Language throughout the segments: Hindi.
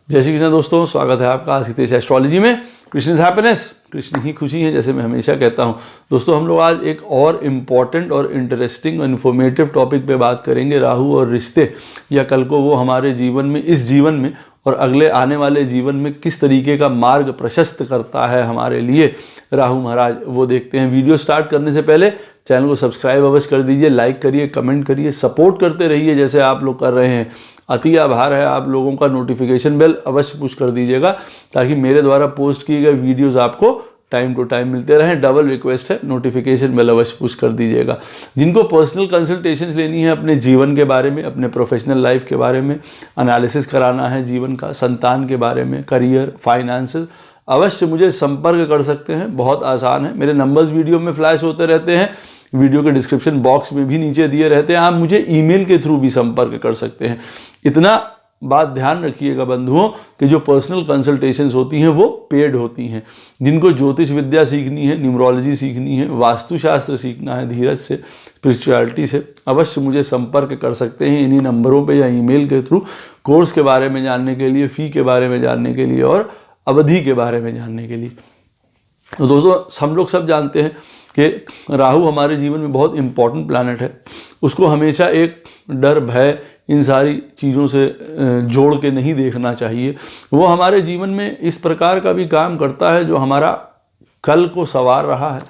जय श्री कृष्ण दोस्तों, स्वागत है आपका आज की तेज एस्ट्रोलॉजी में। कृष्ण इज हैप्पीनेस, कृष्ण ही खुशी है, जैसे मैं हमेशा कहता हूँ। दोस्तों हम लोग आज एक और इम्पॉर्टेंट और इंटरेस्टिंग और इन्फॉर्मेटिव टॉपिक पे बात करेंगे, राहु और रिश्ते, या कल को वो हमारे जीवन में, इस जीवन में और अगले आने वाले जीवन में किस तरीके का मार्ग प्रशस्त करता है हमारे लिए राहु महाराज, वो देखते हैं। वीडियो स्टार्ट करने से पहले चैनल को सब्सक्राइब अवश्य कर दीजिए, लाइक करिए, कमेंट करिए, सपोर्ट करते रहिए जैसे आप लोग कर रहे हैं। अति आभार है आप लोगों का। नोटिफिकेशन बेल अवश्य पुश कर दीजिएगा ताकि मेरे द्वारा पोस्ट किए गए वीडियोस आपको टाइम टू टाइम मिलते रहें। डबल रिक्वेस्ट है, नोटिफिकेशन बेल अवश्य पुश कर दीजिएगा। जिनको पर्सनल कंसल्टेशंस लेनी है अपने जीवन के बारे में, अपने प्रोफेशनल लाइफ के बारे में, एनालिसिस कराना है जीवन का, संतान के बारे में, करियर, फाइनेंसेस, अवश्य मुझे संपर्क कर सकते हैं। बहुत आसान है, मेरे नंबर्स वीडियो में फ्लैश होते रहते हैं, वीडियो के डिस्क्रिप्शन बॉक्स में भी नीचे दिए रहते हैं। आप मुझे ईमेल के थ्रू भी संपर्क कर सकते हैं। इतना बात ध्यान रखिएगा बंधुओं कि जो पर्सनल कंसल्टेशंस होती हैं वो पेड होती हैं। जिनको ज्योतिष विद्या सीखनी है, न्यूमरोलॉजी सीखनी है, वास्तुशास्त्र सीखना है धीरज से, स्पिरिचुअलिटी से, अवश्य मुझे संपर्क कर सकते हैं इन्हीं नंबरों पे या ईमेल के थ्रू। कोर्स के बारे में जानने के लिए, फ़ी के बारे में जानने के लिए और अवधि के बारे में जानने के लिए। तो दोस्तों हम लोग सब जानते हैं कि राहु हमारे जीवन में बहुत इम्पॉर्टेंट प्लैनेट है। उसको हमेशा एक डर, भय, इन सारी चीज़ों से जोड़ के नहीं देखना चाहिए। वो हमारे जीवन में इस प्रकार का भी काम करता है जो हमारा कल को संवार रहा है।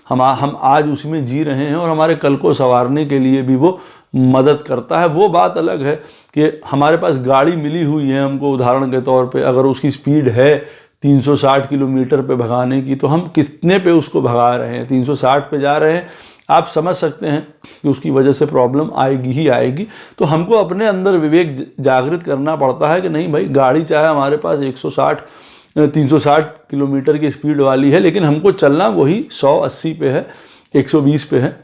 हम आज उसमें जी रहे हैं और हमारे कल को संवारने के लिए भी वो मदद करता है। वो बात अलग है कि हमारे पास गाड़ी मिली हुई है हमको, उदाहरण के तौर पे अगर उसकी स्पीड है 360 किलोमीटर पे भगाने की, तो हम कितने पे उसको भगा रहे हैं, 360 पे जा रहे हैं, आप समझ सकते हैं कि उसकी वजह से प्रॉब्लम आएगी ही आएगी। तो हमको अपने अंदर विवेक जागृत करना पड़ता है कि नहीं भाई, गाड़ी चाहे हमारे पास 360 किलोमीटर की स्पीड वाली है, लेकिन हमको चलना वही 180 पे है, 120 पे है,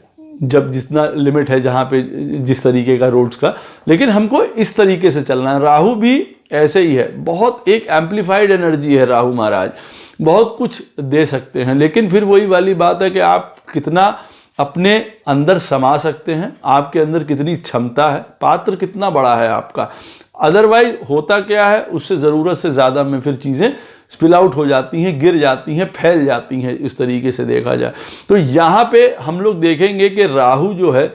जब जितना लिमिट है जहाँ पे जिस तरीके का रोड्स का, लेकिन हमको इस तरीके से चलना है। राहु भी ऐसे ही है, बहुत एक एम्पलीफाइड एनर्जी है राहु महाराज, बहुत कुछ दे सकते हैं, लेकिन फिर वही वाली बात है कि आप कितना अपने अंदर समा सकते हैं, आपके अंदर कितनी क्षमता है, पात्र कितना बड़ा है आपका। अदरवाइज होता क्या है, उससे ज़रूरत से ज़्यादा में फिर चीज़ें स्पिल आउट हो जाती हैं, गिर जाती हैं, फैल जाती हैं। इस तरीके से देखा जाए तो यहाँ पे हम लोग देखेंगे कि राहु जो है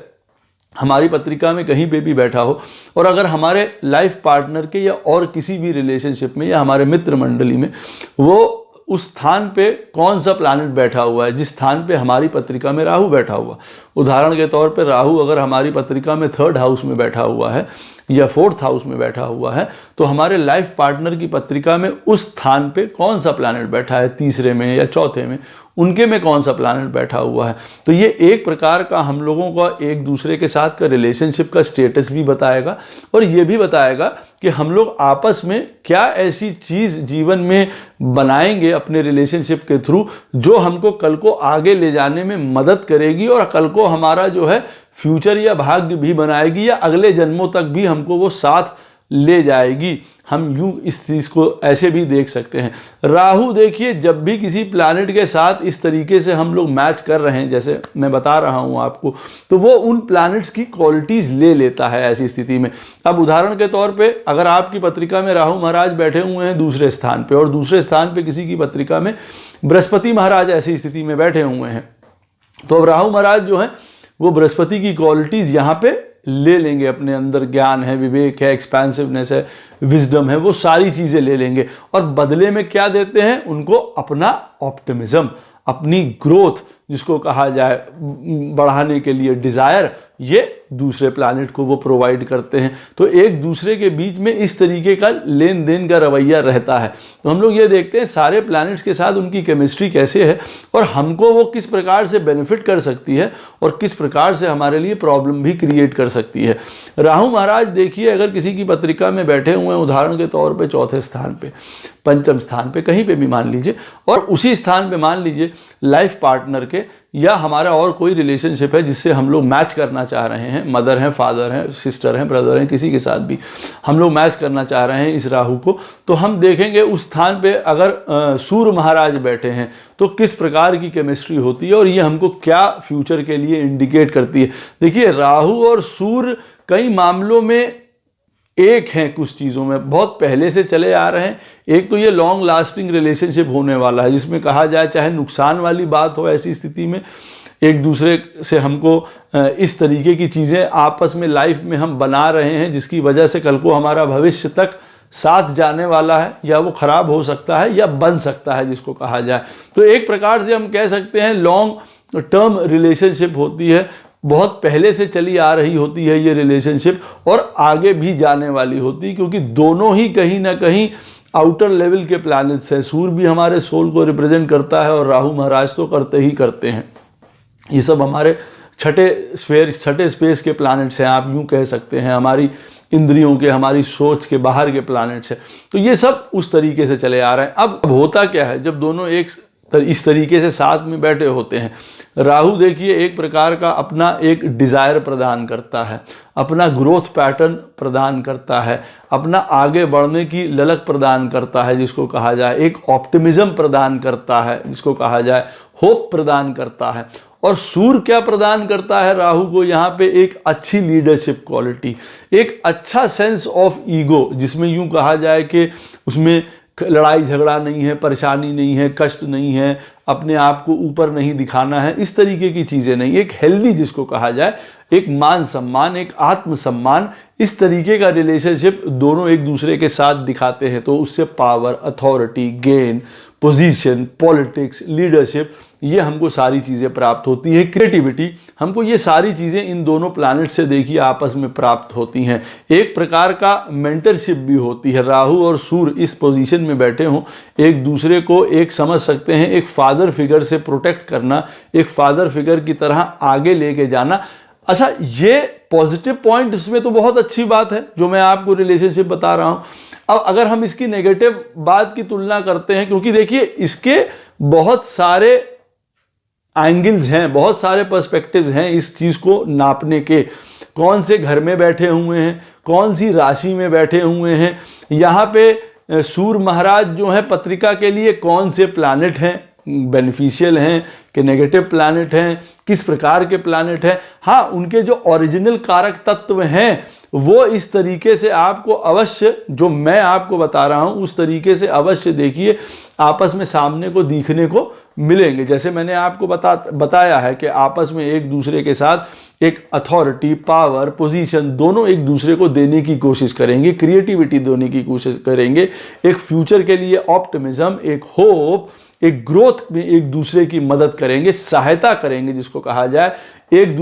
हमारी पत्रिका में कहीं पे भी बैठा हो, और अगर हमारे लाइफ पार्टनर के या और किसी भी रिलेशनशिप में या हमारे मित्र मंडली में वो उस स्थान पे कौन सा प्लैनेट बैठा हुआ है, जिस स्थान पे हमारी पत्रिका में राहु बैठा हुआ, उदाहरण के तौर पे राहु अगर हमारी पत्रिका में 3rd हाउस में बैठा हुआ है या 4th हाउस में बैठा हुआ है, तो हमारे लाइफ पार्टनर की पत्रिका में उस स्थान पे कौन सा प्लैनेट बैठा है, 3रे में या 4थे में, उनके में कौन सा प्लैनेट बैठा हुआ है। तो ये एक प्रकार का हम लोगों का एक दूसरे के साथ का रिलेशनशिप का स्टेटस भी बताएगा, और ये भी बताएगा कि हम लोग आपस में क्या ऐसी चीज़ जीवन में बनाएंगे अपने रिलेशनशिप के थ्रू जो हमको कल को आगे ले जाने में मदद करेगी और कल को हमारा जो है फ्यूचर या भाग्य भी बनाएगी, या अगले जन्मों तक भी हमको वो साथ ले जाएगी। हम यूं इस चीज़ को ऐसे भी देख सकते हैं। राहु देखिए, जब भी किसी प्लैनेट के साथ इस तरीके से हम लोग मैच कर रहे हैं, जैसे मैं बता रहा हूं आपको, तो वो उन प्लैनेट्स की क्वालिटीज़ ले लेता है ऐसी स्थिति में। अब उदाहरण के तौर पे अगर आपकी पत्रिका में राहु महाराज बैठे हुए हैं दूसरे स्थान पे, और दूसरे स्थान पे किसी की पत्रिका में बृहस्पति महाराज ऐसी स्थिति में बैठे हुए हैं, तो अब राहु महाराज जो है वो बृहस्पति की क्वालिटीज़ यहाँ पे ले लेंगे। अपने अंदर ज्ञान है, विवेक है, एक्सपेंसिवनेस है, विजडम है, वो सारी चीज़ें ले लेंगे, और बदले में क्या देते हैं उनको, अपना ऑप्टिमिज्म, अपनी ग्रोथ जिसको कहा जाए, बढ़ाने के लिए डिज़ायर, ये दूसरे प्लैनेट को वो प्रोवाइड करते हैं। तो एक दूसरे के बीच में इस तरीके का लेन देन का रवैया रहता है। तो हम लोग ये देखते हैं सारे प्लैनेट्स के साथ उनकी केमिस्ट्री कैसे है, और हमको वो किस प्रकार से बेनिफिट कर सकती है और किस प्रकार से हमारे लिए प्रॉब्लम भी क्रिएट कर सकती है। राहु महाराज देखिए, अगर किसी की पत्रिका में बैठे हुए हैं उदाहरण के तौर पे 4थे स्थान पे, 5म स्थान पे, कहीं पे भी मान लीजिए, और उसी स्थान पे मान लीजिए लाइफ पार्टनर के या हमारा और कोई रिलेशनशिप है जिससे हम लोग मैच करना चाह रहे हैं, मदर हैं, फादर हैं, सिस्टर हैं, ब्रदर हैं, किसी के साथ भी हम लोग मैच करना चाह रहे हैं इस राहु को, तो हम देखेंगे उस स्थान पे अगर सूर्य महाराज बैठे हैं तो किस प्रकार की केमिस्ट्री होती है और ये हमको क्या फ्यूचर के लिए इंडिकेट करती है। देखिए, राहु और सूर्य कई मामलों में एक हैं कुछ चीज़ों में, बहुत पहले से चले आ रहे हैं। एक तो ये लॉन्ग लास्टिंग रिलेशनशिप होने वाला है, जिसमें कहा जाए चाहे नुकसान वाली बात हो, ऐसी स्थिति में एक दूसरे से हमको इस तरीके की चीज़ें आपस में लाइफ में हम बना रहे हैं जिसकी वजह से कल को हमारा भविष्य तक साथ जाने वाला है, या वो ख़राब हो सकता है या बन सकता है जिसको कहा जाए। तो एक प्रकार से हम कह सकते हैं लॉन्ग टर्म रिलेशनशिप होती है, बहुत पहले से चली आ रही होती है ये रिलेशनशिप, और आगे भी जाने वाली होती है, क्योंकि दोनों ही कहीं ना कहीं आउटर लेवल के प्लैनेट्स हैं। सूर्य भी हमारे सोल को रिप्रेजेंट करता है और राहु महाराज तो करते ही करते हैं। ये सब हमारे छठे स्पेस के प्लैनेट्स हैं, आप यूँ कह सकते हैं, हमारी इंद्रियों के, हमारी सोच के बाहर के प्लैनेट्स हैं। तो ये सब उस तरीके से चले आ रहे हैं। अब होता क्या है, जब दोनों एक इस तरीके से साथ में बैठे होते हैं, राहु देखिए एक प्रकार का अपना एक डिज़ायर प्रदान करता है, अपना ग्रोथ पैटर्न प्रदान करता है, अपना आगे बढ़ने की ललक प्रदान करता है जिसको कहा जाए, एक ऑप्टिमिज्म प्रदान करता है जिसको कहा जाए, होप प्रदान करता है। और सूर्य क्या प्रदान करता है राहु को, यहाँ पे एक अच्छी लीडरशिप क्वालिटी, एक अच्छा सेंस ऑफ ईगो, जिसमें यूँ कहा जाए कि उसमें लड़ाई झगड़ा नहीं है, परेशानी नहीं है, कष्ट नहीं है, अपने आप को ऊपर नहीं दिखाना है, इस तरीके की चीज़ें नहीं। एक हेल्दी जिसको कहा जाए, एक मान सम्मान, एक आत्मसम्मान, इस तरीके का रिलेशनशिप दोनों एक दूसरे के साथ दिखाते हैं। तो उससे power, authority, gain, position, politics, leadership, ये हमको सारी चीज़ें प्राप्त होती है। क्रिएटिविटी, हमको ये सारी चीज़ें इन दोनों प्लैनेट से देखिए आपस में प्राप्त होती हैं। एक प्रकार का मेंटरशिप भी होती है। राहु और सूर्य इस पोजीशन में बैठे हों, एक दूसरे को एक समझ सकते हैं, एक फादर फिगर से प्रोटेक्ट करना, एक फादर फिगर की तरह आगे लेके जाना। अच्छा, ये पॉजिटिव पॉइंट इसमें तो बहुत अच्छी बात है जो मैं आपको रिलेशनशिप बता रहा हूँ। अब अगर हम इसकी नेगेटिव बात की तुलना करते हैं, क्योंकि देखिए इसके बहुत सारे एंगल्स हैं, बहुत सारे पर्सपेक्टिव्स हैं इस चीज़ को नापने के। कौन से घर में बैठे हुए हैं, कौन सी राशि में बैठे हुए हैं, यहाँ पे सूर्य महाराज जो हैं पत्रिका के लिए कौन से प्लैनेट हैं, बेनिफिशियल हैं कि नेगेटिव प्लैनेट हैं, किस प्रकार के प्लैनेट हैं। हाँ, उनके जो ओरिजिनल कारक तत्व हैं वो इस तरीके से आपको अवश्य, जो मैं आपको बता रहा हूँ उस तरीके से अवश्य देखिए आपस में सामने को दिखने को मिलेंगे। जैसे मैंने आपको बताया है कि आपस में एक दूसरे के साथ एक अथॉरिटी, पावर, पोजीशन दोनों एक दूसरे को देने की कोशिश करेंगे, क्रिएटिविटी देने की कोशिश करेंगे, एक फ्यूचर के लिए ऑप्टिमिज्म, एक होप, एक ग्रोथ में एक दूसरे की मदद करेंगे, सहायता करेंगे जिसको कहा जाए, एक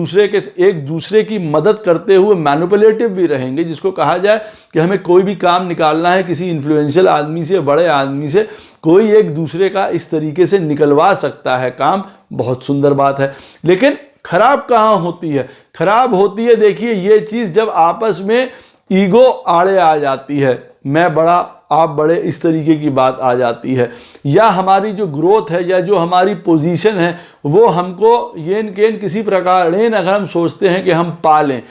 दूसरे की मदद करते हुए मैनिपुलेटिव भी रहेंगे जिसको कहा जाए कि हमें कोई भी काम निकालना है किसी इन्फ्लुएंशियल आदमी से, बड़े आदमी से, कोई एक दूसरे का इस तरीके से निकलवा सकता है काम। बहुत सुंदर बात है। लेकिन खराब कहाँ होती है? खराब होती है देखिए ये चीज़ जब आपस में ईगो आड़े आ जाती है, मैं बड़ा आप बड़े, इस तरीके की बात आ जाती है, या हमारी जो ग्रोथ है या जो हमारी पोजीशन है वो हमको येन केन किसी प्रकार अगर हम सोचते हैं कि हम पा लें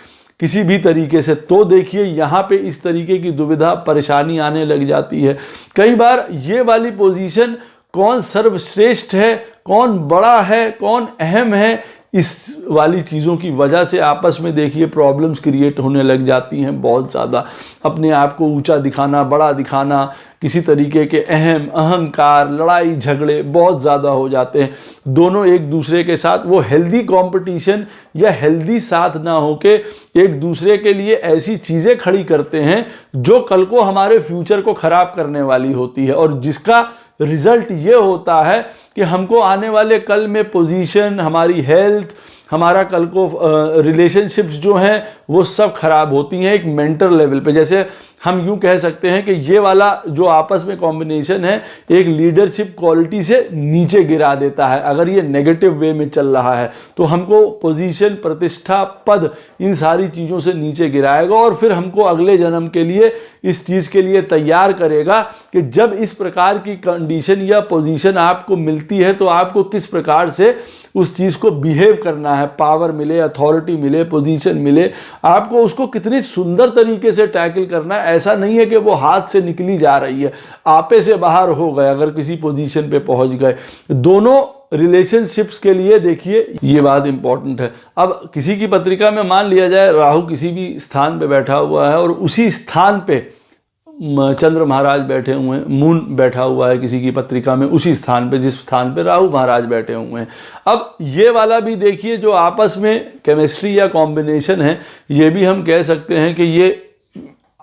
किसी भी तरीके से, तो देखिए यहाँ पे इस तरीके की दुविधा, परेशानी आने लग जाती है। कई बार ये वाली पोजीशन, कौन सर्वश्रेष्ठ है, कौन बड़ा है, कौन अहम है, इस वाली चीज़ों की वजह से आपस में देखिए प्रॉब्लम्स क्रिएट होने लग जाती हैं बहुत ज़्यादा। अपने आप को ऊंचा दिखाना, बड़ा दिखाना, किसी तरीके के अहंकार, लड़ाई झगड़े बहुत ज़्यादा हो जाते हैं। दोनों एक दूसरे के साथ वो हेल्दी कंपटीशन या हेल्दी साथ ना होके एक दूसरे के लिए ऐसी चीज़ें खड़ी करते हैं जो कल को हमारे फ्यूचर को ख़राब करने वाली होती है, और जिसका रिजल्ट ये होता है कि हमको आने वाले कल में पोजीशन, हमारी हेल्थ, हमारा कल को रिलेशनशिप्स जो हैं वो सब खराब होती हैं एक मेंटल लेवल पे। जैसे हम यूं कह सकते हैं कि ये वाला जो आपस में कॉम्बिनेशन है एक लीडरशिप क्वालिटी से नीचे गिरा देता है। अगर ये नेगेटिव वे में चल रहा है तो हमको पोजीशन, प्रतिष्ठा, पद, इन सारी चीज़ों से नीचे गिराएगा, और फिर हमको अगले जन्म के लिए इस चीज़ के लिए तैयार करेगा कि जब इस प्रकार की कंडीशन या पोजीशन आपको मिलती है तो आपको किस प्रकार से उस चीज़ को बिहेव करना है। पावर मिले, अथॉरिटी मिले, पोजीशन मिले, आपको उसको कितनी सुंदर तरीके से टैकल करना है। ऐसा नहीं है कि वो हाथ से निकली जा रही है, आपे से बाहर हो गए अगर किसी पोजीशन पे पहुंच गए। दोनों रिलेशनशिप्स के लिए देखिए ये बात इंपॉर्टेंट है। अब किसी की पत्रिका में मान लिया जाए राहु किसी भी स्थान पे बैठा हुआ है और उसी स्थान पे चंद्र महाराज बैठे हुए हैं, मून बैठा हुआ है किसी की पत्रिका में उसी स्थान पे जिस स्थान पे राहु महाराज बैठे हुए हैं। अब ये वाला भी देखिए जो आपस में केमिस्ट्री या कॉम्बिनेशन है, ये भी हम कह सकते हैं कि ये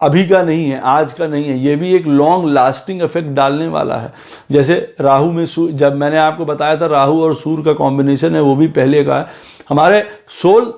अभी का नहीं है, आज का नहीं है, ये भी एक लॉन्ग लास्टिंग इफेक्ट डालने वाला है। जैसे राहु में जब मैंने आपको बताया था राहु और सूर्य का कॉम्बिनेशन है, वो भी पहले का है, हमारे सोल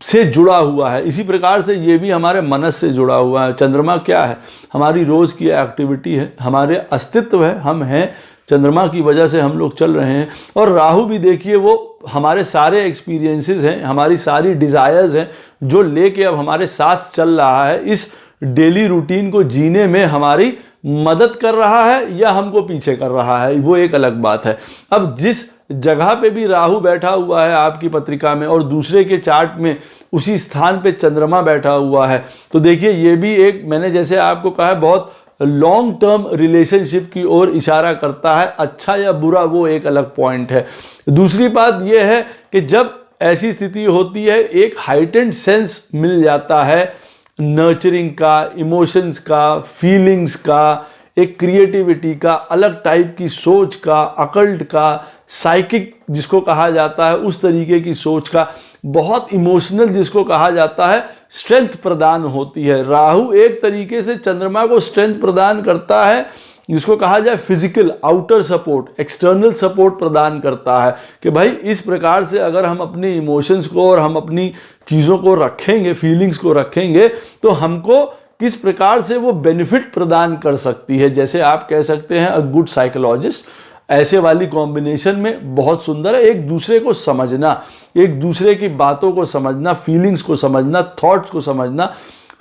से जुड़ा हुआ है। इसी प्रकार से ये भी हमारे मनस से जुड़ा हुआ है। चंद्रमा क्या है? हमारी रोज़ की एक्टिविटी है, हमारे अस्तित्व है, हम हैं, चंद्रमा की वजह से हम लोग चल रहे हैं। और राहु भी देखिए वो हमारे सारे एक्सपीरियंसेस हैं, हमारी सारी डिज़ायर्स हैं जो लेके अब हमारे साथ चल रहा है, इस डेली रूटीन को जीने में हमारी मदद कर रहा है या हमको पीछे कर रहा है, वो एक अलग बात है। अब जिस जगह पे भी राहु बैठा हुआ है आपकी पत्रिका में और दूसरे के चार्ट में उसी स्थान पे चंद्रमा बैठा हुआ है, तो देखिए ये भी एक, मैंने जैसे आपको कहा है, बहुत लॉन्ग टर्म रिलेशनशिप की ओर इशारा करता है। अच्छा या बुरा वो एक अलग पॉइंट है। दूसरी बात यह है कि जब ऐसी स्थिति होती है एक हाइटेंड सेंस मिल जाता है नर्चरिंग का, इमोशंस का, फीलिंग्स का, एक क्रिएटिविटी का, अलग टाइप की सोच का, अकल्ट का, साइकिक जिसको कहा जाता है उस तरीके की सोच का, बहुत इमोशनल जिसको कहा जाता है, स्ट्रेंथ प्रदान होती है। राहु एक तरीके से चंद्रमा को स्ट्रेंथ प्रदान करता है, जिसको कहा जाए physical outer support, external support प्रदान करता है कि भाई इस प्रकार से अगर हम अपने इमोशंस को और हम अपनी चीज़ों को रखेंगे, फीलिंग्स को रखेंगे, तो हमको किस प्रकार से वो बेनिफिट प्रदान कर सकती है। जैसे आप कह सकते हैं अ गुड साइकोलॉजिस्ट ऐसे वाली कॉम्बिनेशन में बहुत सुंदर है। एक दूसरे को समझना, एक दूसरे की बातों को समझना, फीलिंग्स को समझना, थॉट्स को समझना,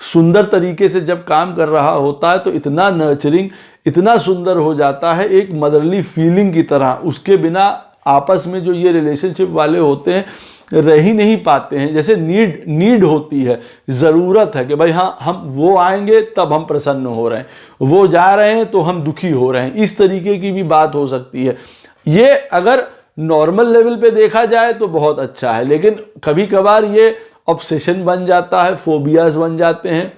सुंदर तरीके से जब काम कर रहा होता है तो इतना नर्चरिंग, इतना सुंदर हो जाता है, एक मदरली फीलिंग की तरह। उसके बिना आपस में जो ये रिलेशनशिप वाले होते हैं रह ही नहीं पाते हैं। जैसे नीड होती है, ज़रूरत है कि भाई हाँ हम वो आएंगे तब हम प्रसन्न हो रहे हैं, वो जा रहे हैं तो हम दुखी हो रहे हैं, इस तरीके की भी बात हो सकती है। ये अगर नॉर्मल लेवल पे देखा जाए तो बहुत अच्छा है, लेकिन कभी कभार ये ऑब्सेशन बन जाता है, फोबियाज बन जाते हैं।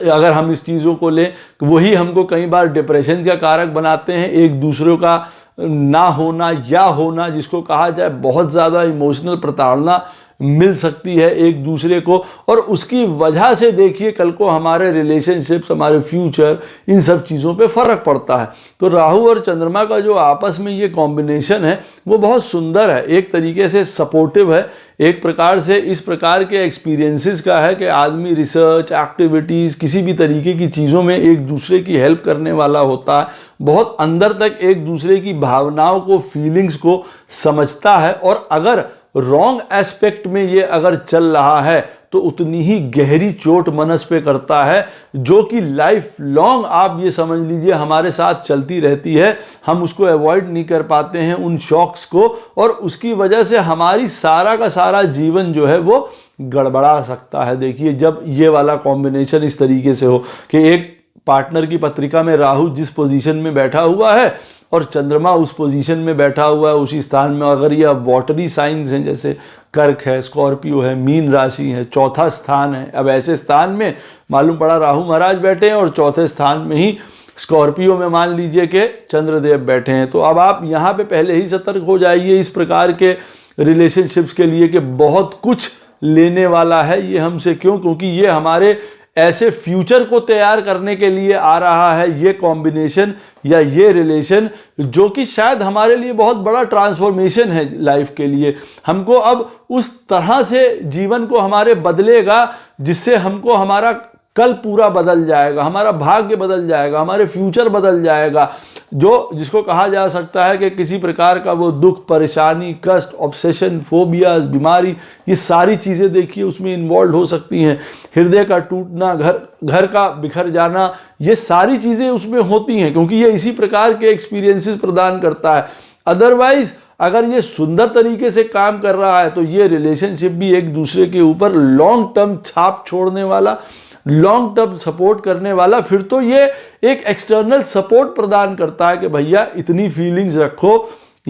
अगर हम इस चीज़ों को लें, वही हमको कई बार डिप्रेशन का कारक बनाते हैं। एक दूसरे का ना होना या होना, जिसको कहा जाए बहुत ज़्यादा इमोशनल प्रताड़ना मिल सकती है एक दूसरे को, और उसकी वजह से देखिए कल को हमारे रिलेशनशिप्स, हमारे फ्यूचर, इन सब चीज़ों पे फ़र्क पड़ता है। तो राहु और चंद्रमा का जो आपस में ये कॉम्बिनेशन है वो बहुत सुंदर है, एक तरीके से सपोर्टिव है, एक प्रकार से इस प्रकार के एक्सपीरियंसेस का है कि आदमी रिसर्च, एक्टिविटीज़, किसी भी तरीके की चीज़ों में एक दूसरे की हेल्प करने वाला होता है, बहुत अंदर तक एक दूसरे की भावनाओं को, फीलिंग्स को समझता है। और अगर रॉन्ग एस्पेक्ट में ये अगर चल रहा है तो उतनी ही गहरी चोट मनस पे करता है, जो कि लाइफ लॉन्ग आप ये समझ लीजिए हमारे साथ चलती रहती है। हम उसको अवॉइड नहीं कर पाते हैं उन शॉक्स को, और उसकी वजह से हमारी सारा का सारा जीवन जो है वो गड़बड़ा सकता है। देखिए जब ये वाला कॉम्बिनेशन इस तरीके से हो कि एक पार्टनर की पत्रिका में राहु जिस पोजीशन में बैठा हुआ है और चंद्रमा उस पोजीशन में बैठा हुआ है उसी स्थान में, अगर ये वाटरी साइंस हैं जैसे कर्क है, स्कॉर्पियो है, मीन राशि है, चौथा स्थान है, अब ऐसे स्थान में मालूम पड़ा राहु महाराज बैठे हैं और चौथे स्थान में ही स्कॉर्पियो में मान लीजिए कि चंद्रदेव बैठे हैं, तो अब आप यहाँ पे पहले ही सतर्क हो जाइए इस प्रकार के रिलेशनशिप्स के लिए कि बहुत कुछ लेने वाला है ये हमसे। क्योंकि ये हमारे ऐसे फ्यूचर को तैयार करने के लिए आ रहा है ये कॉम्बिनेशन या ये रिलेशन, जो कि शायद हमारे लिए बहुत बड़ा ट्रांसफॉर्मेशन है लाइफ के लिए। हमको अब उस तरह से जीवन को हमारे बदलेगा जिससे हमको हमारा कल पूरा बदल जाएगा, हमारा भाग्य बदल जाएगा, हमारे फ्यूचर बदल जाएगा, जो जिसको कहा जा सकता है कि किसी प्रकार का वो दुख, परेशानी, कष्ट, ऑब्सेशन, फोबियाज, बीमारी, ये सारी चीज़ें देखिए उसमें इन्वॉल्व हो सकती हैं। हृदय का टूटना, घर का बिखर जाना, ये सारी चीज़ें उसमें होती हैं, क्योंकि ये इसी प्रकार के एक्सपीरियंसेस प्रदान करता है। अदरवाइज अगर ये सुंदर तरीके से काम कर रहा है तो ये रिलेशनशिप भी एक दूसरे के ऊपर लॉन्ग टर्म छाप छोड़ने वाला, लॉन्ग टर्म सपोर्ट करने वाला, फिर तो ये एक एक्सटर्नल सपोर्ट प्रदान करता है कि भैया इतनी फीलिंग्स रखो,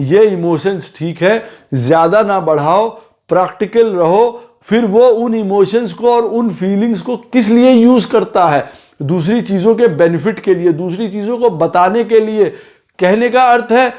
ये इमोशंस ठीक है, ज़्यादा ना बढ़ाओ, प्रैक्टिकल रहो। फिर वो उन इमोशंस को और उन फीलिंग्स को किस लिए यूज़ करता है, दूसरी चीज़ों के बेनिफिट के लिए, दूसरी चीज़ों को बताने के लिए। कहने का अर्थ है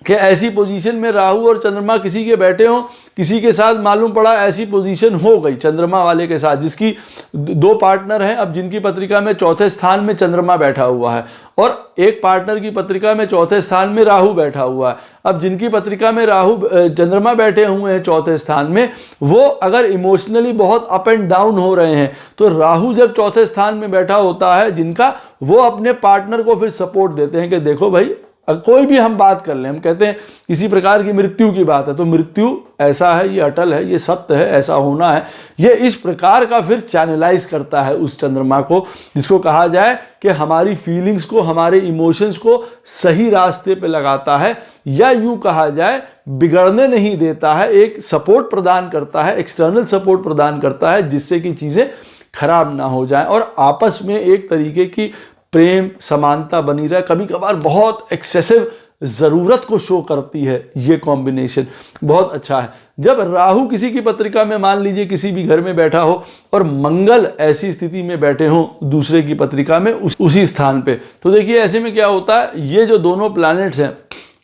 कि ऐसी पोजीशन में राहु और चंद्रमा किसी के बैठे हों, किसी के साथ मालूम पड़ा ऐसी पोजीशन हो गई चंद्रमा वाले के साथ, जिसकी दो पार्टनर हैं, अब जिनकी पत्रिका में चौथे स्थान में चंद्रमा बैठा हुआ है और एक पार्टनर की पत्रिका में चौथे स्थान में राहु बैठा हुआ है। अब जिनकी पत्रिका में राहु चंद्रमा बैठे हुए हैं चौथे स्थान में, वो अगर इमोशनली बहुत अप एंड डाउन हो रहे हैं, तो राहु जब चौथे स्थान में बैठा होता है जिनका, वो अपने पार्टनर को फिर सपोर्ट देते हैं कि देखो भाई, कोई भी हम बात कर लें, हम कहते हैं किसी प्रकार की मृत्यु की बात है, तो मृत्यु ऐसा है, ये अटल है, ये सत्य है, ऐसा होना है। ये इस प्रकार का फिर चैनलाइज करता है उस चंद्रमा को, जिसको कहा जाए कि हमारी फीलिंग्स को, हमारे इमोशंस को सही रास्ते पे लगाता है, या यूं कहा जाए बिगड़ने नहीं देता है, एक सपोर्ट प्रदान करता है, एक्सटर्नल सपोर्ट प्रदान करता है, जिससे कि चीज़ें खराब ना हो जाएं और आपस में एक तरीके की प्रेम समानता बनी रहे। कभी कभार बहुत एक्सेसिव ज़रूरत को शो करती है ये कॉम्बिनेशन, बहुत अच्छा है। जब राहु किसी की पत्रिका में, मान लीजिए किसी भी घर में बैठा हो और मंगल ऐसी स्थिति में बैठे हो दूसरे की पत्रिका में उसी स्थान पे, तो देखिए ऐसे में क्या होता है, ये जो दोनों प्लैनेट्स हैं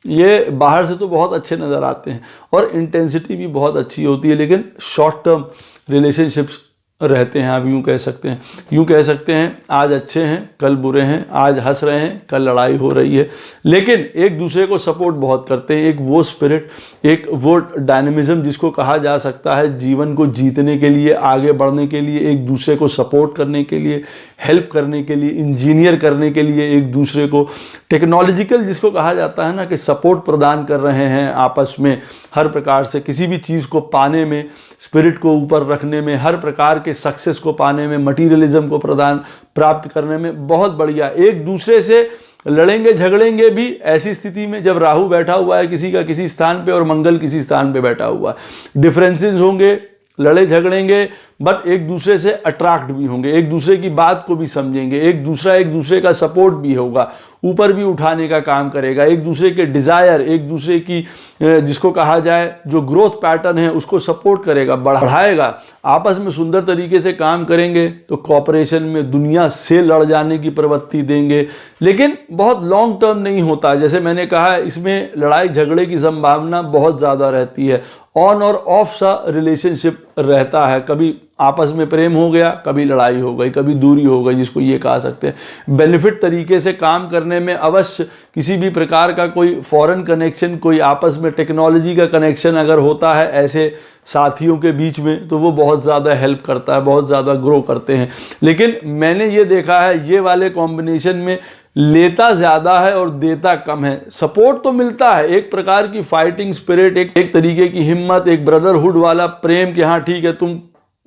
ये बाहर से तो बहुत अच्छे नज़र आते हैं और इंटेंसिटी भी बहुत अच्छी होती है, लेकिन शॉर्ट टर्म रिलेशनशिप्स रहते हैं। आप यूँ कह सकते हैं, यूँ कह सकते हैं आज अच्छे हैं कल बुरे हैं, आज हंस रहे हैं कल लड़ाई हो रही है, लेकिन एक दूसरे को सपोर्ट बहुत करते हैं। एक वो स्पिरिट, एक वो डायनेमिज्म जिसको कहा जा सकता है जीवन को जीतने के लिए, आगे बढ़ने के लिए, एक दूसरे को सपोर्ट करने के लिए, हेल्प करने के लिए, इंजीनियर करने के लिए, एक दूसरे को टेक्नोलॉजिकल जिसको कहा जाता है ना कि सपोर्ट प्रदान कर रहे हैं आपस में, हर प्रकार से किसी भी चीज़ को पाने में, स्पिरिट को ऊपर रखने में, हर प्रकार के सक्सेस को पाने में, मटीरियलिज्म को प्राप्त करने में बहुत बढ़िया। एक दूसरे से लड़ेंगे झगड़ेंगे भी ऐसी स्थिति में जब राहु बैठा हुआ है किसी का किसी स्थान पे और मंगल किसी स्थान पे बैठा हुआ है, डिफरेंसेस होंगे, लड़े झगड़ेंगे, बट एक दूसरे से अट्रैक्ट भी होंगे, एक दूसरे की बात को भी समझेंगे, एक दूसरे का सपोर्ट भी होगा, ऊपर भी उठाने का काम करेगा, एक दूसरे के डिज़ायर, एक दूसरे की जिसको कहा जाए जो ग्रोथ पैटर्न है उसको सपोर्ट करेगा, बढ़ाएगा। आपस में सुंदर तरीके से काम करेंगे तो कॉपरेशन में दुनिया से लड़ जाने की प्रवृत्ति देंगे, लेकिन बहुत लॉन्ग टर्म नहीं होता। जैसे मैंने कहा, इसमें लड़ाई झगड़े की संभावना बहुत ज़्यादा रहती है, ऑन और ऑफ सा रिलेशनशिप रहता है, कभी आपस में प्रेम हो गया, कभी लड़ाई हो गई, कभी दूरी हो गई, जिसको ये कह सकते हैं। बेनिफिट तरीके से काम करने में अवश्य किसी भी प्रकार का कोई फॉरेन कनेक्शन, कोई आपस में टेक्नोलॉजी का कनेक्शन अगर होता है ऐसे साथियों के बीच में, तो वो बहुत ज़्यादा हेल्प करता है, बहुत ज़्यादा ग्रो करते हैं। लेकिन मैंने ये देखा है ये वाले कॉम्बिनेशन में लेता ज़्यादा है और देता कम है। सपोर्ट तो मिलता है, एक प्रकार की फाइटिंग स्पिरिट, एक तरीके की हिम्मत, एक ब्रदरहुड वाला प्रेम कि हाँ ठीक है तुम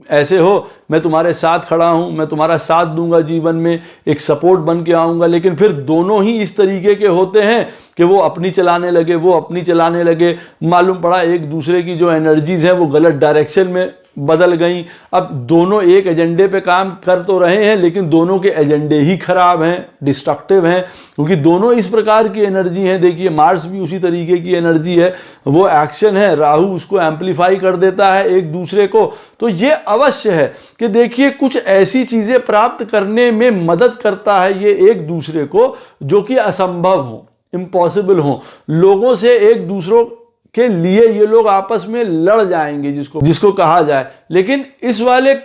ऐसे हो, मैं तुम्हारे साथ खड़ा हूँ, मैं तुम्हारा साथ दूंगा जीवन में, एक सपोर्ट बन के आऊँगा। लेकिन फिर दोनों ही इस तरीके के होते हैं कि वो अपनी चलाने लगे, वो अपनी चलाने लगे, मालूम पड़ा एक दूसरे की जो एनर्जीज हैं वो गलत डायरेक्शन में बदल गई। अब दोनों एक एजेंडे पे काम कर तो रहे हैं, लेकिन दोनों के एजेंडे ही खराब हैं, डिस्ट्रक्टिव हैं, क्योंकि दोनों इस प्रकार की एनर्जी हैं। देखिए मार्स भी उसी तरीके की एनर्जी है, वो एक्शन है, राहु उसको एम्पलीफाई कर देता है एक दूसरे को। तो ये अवश्य है कि देखिए कुछ ऐसी चीज़ें प्राप्त करने में मदद करता है ये एक दूसरे को जो कि असंभव हो, इम्पॉसिबल हो। लोगों से एक दूसरों के लिए ये लोग आपस में लड़ जाएंगे, जिसको कहा जाए। लेकिन इस वाले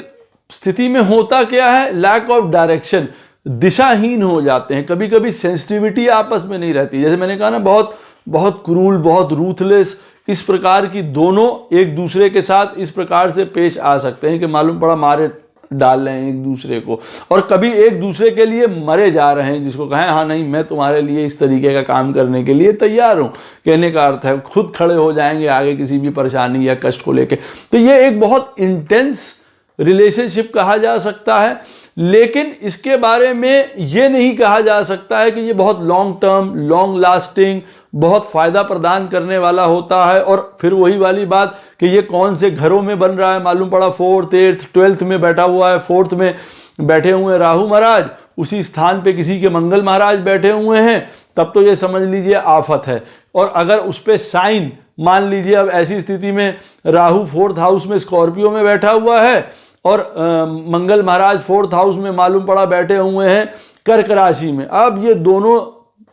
स्थिति में होता क्या है, लैक ऑफ डायरेक्शन, दिशाहीन हो जाते हैं। कभी कभी सेंसिटिविटी आपस में नहीं रहती, जैसे मैंने कहा ना, बहुत क्रूल, बहुत रूथलेस, इस प्रकार की दोनों एक दूसरे के साथ इस प्रकार से पेश आ सकते हैं कि मालूम पड़ा मारे डाल रहे हैं एक दूसरे को, और कभी एक दूसरे के लिए मरे जा रहे हैं, जिसको कहें हाँ नहीं मैं तुम्हारे लिए इस तरीके का काम करने के लिए तैयार हूँ। कहने का अर्थ है खुद खड़े हो जाएंगे आगे किसी भी परेशानी या कष्ट को लेके। तो ये एक बहुत इंटेंस रिलेशनशिप कहा जा सकता है, लेकिन इसके बारे में ये नहीं कहा जा सकता है कि ये बहुत लॉन्ग टर्म, लॉन्ग लास्टिंग, बहुत फ़ायदा प्रदान करने वाला होता है। और फिर वही वाली बात कि ये कौन से घरों में बन रहा है, मालूम पड़ा 4th, 8th, 12th में बैठा हुआ है, 4th में बैठे हुए हैं राहु महाराज, उसी स्थान पे किसी के मंगल महाराज बैठे हुए हैं, तब तो ये समझ लीजिए आफत है। और अगर उस पर साइन, मान लीजिए अब ऐसी स्थिति में राहु 4th हाउस में स्कॉर्पियो में बैठा हुआ है और मंगल महाराज 4th हाउस में मालूम पड़ा बैठे हुए हैं कर्क राशि में, अब ये दोनों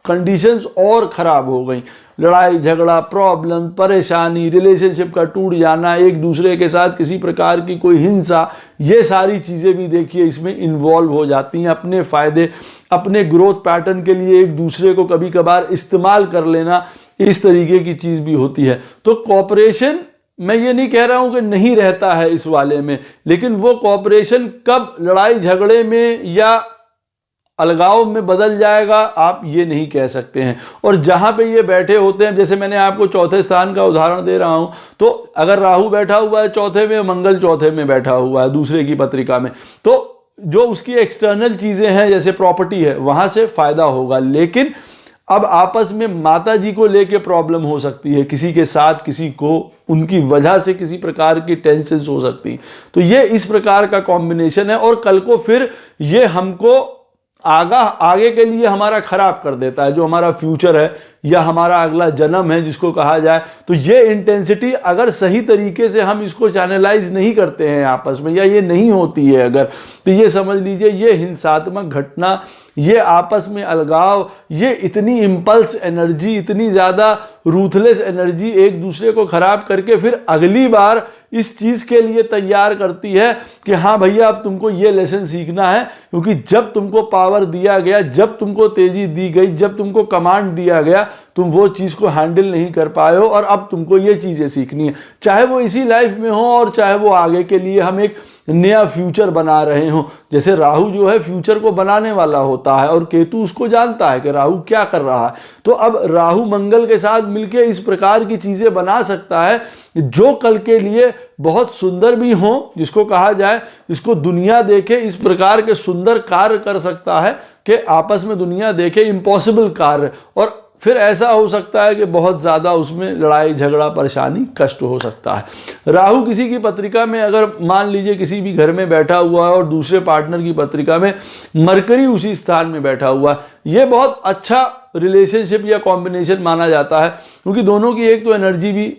कंडीशंस और खराब हो गई। लड़ाई झगड़ा, प्रॉब्लम, परेशानी, रिलेशनशिप का टूट जाना, एक दूसरे के साथ किसी प्रकार की कोई हिंसा, ये सारी चीज़ें भी देखिए इसमें इन्वॉल्व हो जाती हैं। अपने फ़ायदे, अपने ग्रोथ पैटर्न के लिए एक दूसरे को कभी कभार इस्तेमाल कर लेना, इस तरीके की चीज़ भी होती है। तो कॉपरेशन, मैं ये नहीं कह रहा हूं कि नहीं रहता है इस वाले में, लेकिन वो कॉपरेशन कब लड़ाई झगड़े में या अलगाव में बदल जाएगा आप ये नहीं कह सकते हैं। और जहां पे ये बैठे होते हैं, जैसे मैंने आपको चौथे स्थान का उदाहरण दे रहा हूं, तो अगर राहु बैठा हुआ है चौथे में, मंगल चौथे में बैठा हुआ है दूसरे की पत्रिका में, तो जो उसकी एक्सटर्नल चीजें हैं जैसे प्रॉपर्टी है वहां से फायदा होगा। लेकिन अब आपस में माता जी को लेके प्रॉब्लम हो सकती है, किसी के साथ किसी को उनकी वजह से किसी प्रकार की टेंशन हो सकती है। तो ये इस प्रकार का कॉम्बिनेशन है और कल को फिर ये हमको आगे के लिए हमारा खराब कर देता है, जो हमारा फ्यूचर है या हमारा अगला जन्म है जिसको कहा जाए। तो ये इंटेंसिटी अगर सही तरीके से हम इसको चैनलाइज नहीं करते हैं आपस में, या ये नहीं होती है अगर, तो ये समझ लीजिए ये हिंसात्मक घटना, ये आपस में अलगाव, ये इतनी इम्पल्स एनर्जी, इतनी ज़्यादा रूथलेस एनर्जी एक दूसरे को खराब करके फिर अगली बार इस चीज़ के लिए तैयार करती है कि हाँ भैया अब तुमको ये लेसन सीखना है, क्योंकि जब तुमको पावर दिया गया, जब तुमको तेजी दी गई, जब तुमको कमांड दिया गया, तुम वो चीज़ को हैंडल नहीं कर पाए हो और अब तुमको ये चीज़ें सीखनी है, चाहे वो इसी लाइफ में हो और चाहे वो आगे के लिए हम एक नया फ्यूचर बना रहे हो। जैसे राहु जो है फ्यूचर को बनाने वाला होता है और केतु उसको जानता है कि राहु क्या कर रहा है। तो अब राहु मंगल के साथ मिलके इस प्रकार की चीज़ें बना सकता है जो कल के लिए बहुत सुंदर भी हो, जिसको कहा जाए, जिसको दुनिया देखे इस प्रकार के सुंदर कार्य कर सकता है कि आपस में दुनिया देखे इम्पॉसिबल कार्य, और फिर ऐसा हो सकता है कि बहुत ज़्यादा उसमें लड़ाई झगड़ा परेशानी कष्ट हो सकता है। राहु किसी की पत्रिका में अगर मान लीजिए किसी भी घर में बैठा हुआ है और दूसरे पार्टनर की पत्रिका में मरकरी उसी स्थान में बैठा हुआ है, ये बहुत अच्छा रिलेशनशिप या कॉम्बिनेशन माना जाता है, क्योंकि दोनों की एक तो एनर्जी भी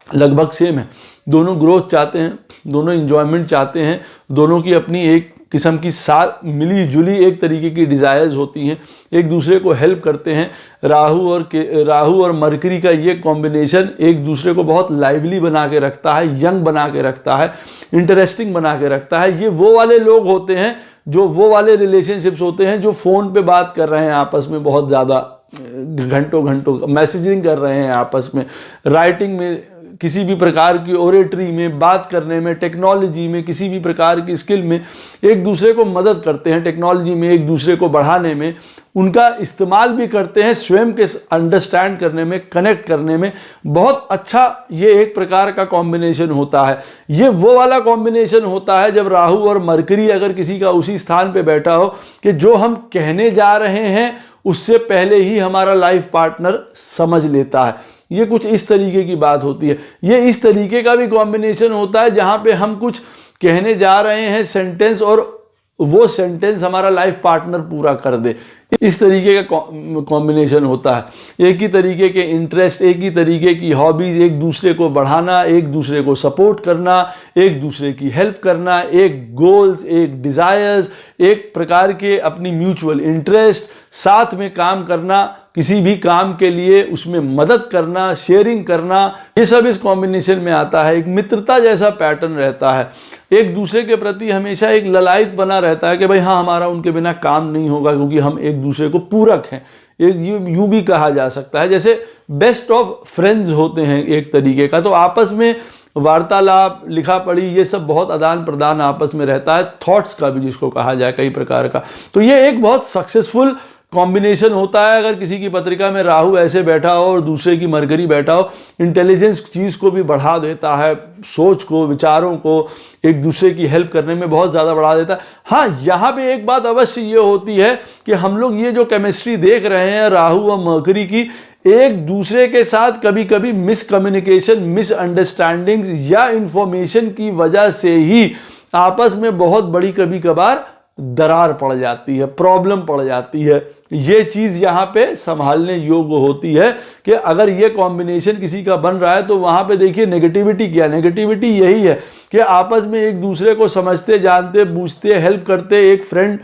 लगभग सेम है, दोनों ग्रोथ चाहते हैं, दोनों इंजॉयमेंट चाहते हैं, दोनों की अपनी एक किस्म की साथ मिली जुली एक तरीके की डिज़ायर्स होती हैं, एक दूसरे को हेल्प करते हैं। राहु और मरकरी का ये कॉम्बिनेशन एक दूसरे को बहुत लाइवली बना के रखता है, यंग बना के रखता है, इंटरेस्टिंग बना के रखता है। ये वो वाले लोग होते हैं, जो वो वाले रिलेशनशिप्स होते हैं जो फ़ोन पे बात कर रहे हैं आपस में, बहुत ज़्यादा घंटों घंटों मैसेजिंग कर रहे हैं आपस में, राइटिंग में, किसी भी प्रकार की ओरेटरी में, बात करने में, टेक्नोलॉजी में, किसी भी प्रकार की स्किल में एक दूसरे को मदद करते हैं, टेक्नोलॉजी में एक दूसरे को बढ़ाने में उनका इस्तेमाल भी करते हैं, स्वयं के अंडरस्टैंड करने में, कनेक्ट करने में। बहुत अच्छा ये एक प्रकार का कॉम्बिनेशन होता है। ये वो वाला कॉम्बिनेशन होता है जब राहु और मरकरी अगर किसी का उसी स्थान पे बैठा हो कि जो हम कहने जा रहे हैं उससे पहले ही हमारा लाइफ पार्टनर समझ लेता है। ये कुछ इस तरीके की बात होती है। ये इस तरीके का भी कॉम्बिनेशन होता है जहाँ पे हम कुछ कहने जा रहे हैं सेंटेंस और वो सेंटेंस हमारा लाइफ पार्टनर पूरा कर दे, इस तरीके का कॉम्बिनेशन होता है। एक ही तरीके के इंटरेस्ट, एक ही तरीके की हॉबीज़, एक दूसरे को बढ़ाना, एक दूसरे को सपोर्ट करना, एक दूसरे की हेल्प करना, एक गोल्स, एक डिज़ायर्स, एक प्रकार के अपनी म्यूचुअल इंटरेस्ट, साथ में काम करना, किसी भी काम के लिए उसमें मदद करना, शेयरिंग करना, ये सब इस कॉम्बिनेशन में आता है। एक मित्रता जैसा पैटर्न रहता है, एक दूसरे के प्रति हमेशा एक ललायत बना रहता है कि भाई हाँ हमारा उनके बिना काम नहीं होगा, क्योंकि हम एक दूसरे को पूरक हैं। एक यूं भी कहा जा सकता है जैसे बेस्ट ऑफ फ्रेंड्स होते हैं एक तरीके का। तो आपस में वार्तालाप, लिखा पढ़ी, ये सब बहुत आदान प्रदान आपस में रहता है, थॉट्स का भी जिसको कहा जाए कई प्रकार का। तो ये एक बहुत सक्सेसफुल कॉम्बिनेशन होता है। अगर किसी की पत्रिका में राहु ऐसे बैठा हो और दूसरे की मरकरी बैठा हो, इंटेलिजेंस चीज़ को भी बढ़ा देता है, सोच को, विचारों को, एक दूसरे की हेल्प करने में बहुत ज़्यादा बढ़ा देता है। हाँ, यहाँ पे एक बात अवश्य ये होती है कि हम लोग ये जो केमिस्ट्री देख रहे हैं राहु और मरकरी की, एक दूसरे के साथ कभी कभी मिसकम्युनिकेशन, मिसअंडरस्टैंडिंग्स या इंफॉर्मेशन की वजह से ही आपस में बहुत बड़ी कभी कभार दरार पड़ जाती है, प्रॉब्लम पड़ जाती है। ये चीज़ यहाँ पे संभालने योग्य होती है कि अगर ये कॉम्बिनेशन किसी का बन रहा है तो वहाँ पे देखिए नेगेटिविटी क्या, नेगेटिविटी यही है कि आपस में एक दूसरे को समझते, जानते, बूझते, हेल्प करते, एक फ्रेंड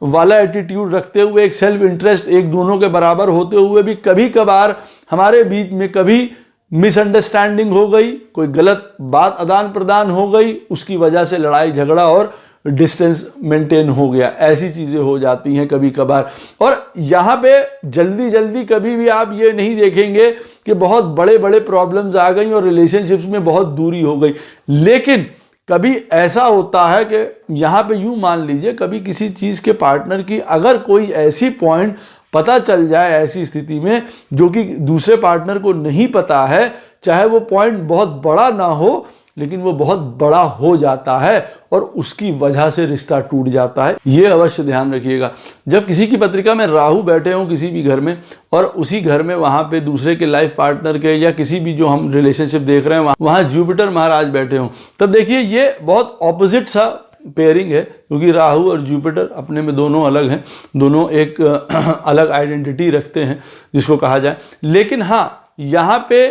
वाला एटीट्यूड रखते हुए, एक सेल्फ इंटरेस्ट एक दोनों के बराबर होते हुए भी कभी कभार हमारे बीच में कभी मिसअंडरस्टैंडिंग हो गई, कोई गलत बात आदान प्रदान हो गई, उसकी वजह से लड़ाई झगड़ा और डिस्टेंस मेंटेन हो गया, ऐसी चीज़ें हो जाती हैं कभी कभार। और यहाँ पे जल्दी जल्दी कभी भी आप ये नहीं देखेंगे कि बहुत बड़े बड़े प्रॉब्लम्स आ गई और रिलेशनशिप्स में बहुत दूरी हो गई। लेकिन कभी ऐसा होता है कि यहाँ पे यूँ मान लीजिए कभी किसी चीज़ के पार्टनर की अगर कोई ऐसी पॉइंट पता चल जाए ऐसी स्थिति में जो कि दूसरे पार्टनर को नहीं पता है, चाहे वो पॉइंट बहुत बड़ा ना हो लेकिन वो बहुत बड़ा हो जाता है और उसकी वजह से रिश्ता टूट जाता है। ये अवश्य ध्यान रखिएगा। जब किसी की पत्रिका में राहु बैठे हों किसी भी घर में और उसी घर में वहाँ पे दूसरे के लाइफ पार्टनर के या किसी भी जो हम रिलेशनशिप देख रहे हैं वहाँ जुपिटर महाराज बैठे हों, तब देखिए ये बहुत ऑपोजिट सा पेयरिंग है, क्योंकि राहु और जुपिटर अपने में दोनों अलग हैं, दोनों एक अलग आइडेंटिटी रखते हैं जिसको कहा जाए। लेकिन हाँ, यहाँ पे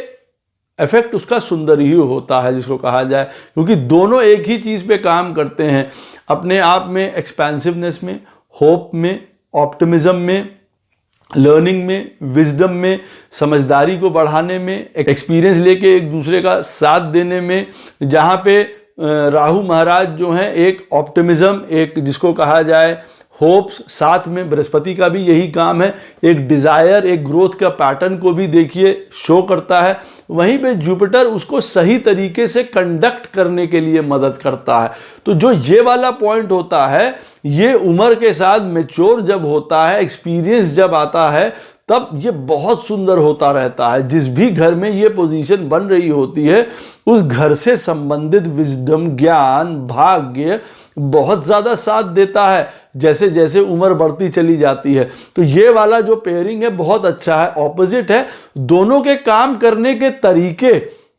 इफेक्ट उसका सुंदर ही होता है जिसको कहा जाए, क्योंकि दोनों एक ही चीज़ पे काम करते हैं, अपने आप में एक्सपेंसिवनेस में, होप में, ऑप्टिमिज्म में, लर्निंग में, विजडम में, समझदारी को बढ़ाने में, एक्सपीरियंस लेके एक दूसरे का साथ देने में। जहाँ पे राहु महाराज जो हैं एक ऑप्टिमिज्म, एक जिसको कहा जाए होप्स, साथ में बृहस्पति का भी यही काम है, एक डिज़ायर, एक ग्रोथ का पैटर्न को भी देखिए शो करता है। वहीं पे जुपिटर उसको सही तरीके से कंडक्ट करने के लिए मदद करता है। तो जो ये वाला पॉइंट होता है, ये उम्र के साथ मैच्योर जब होता है, एक्सपीरियंस जब आता है, तब ये बहुत सुंदर होता रहता है। जिस भी घर में ये पोजीशन बन रही होती है उस घर से संबंधित विजडम, ज्ञान, भाग्य बहुत ज़्यादा साथ देता है जैसे जैसे उम्र बढ़ती चली जाती है। तो ये वाला जो पेयरिंग है बहुत अच्छा है, ऑपोजिट है। दोनों के काम करने के तरीके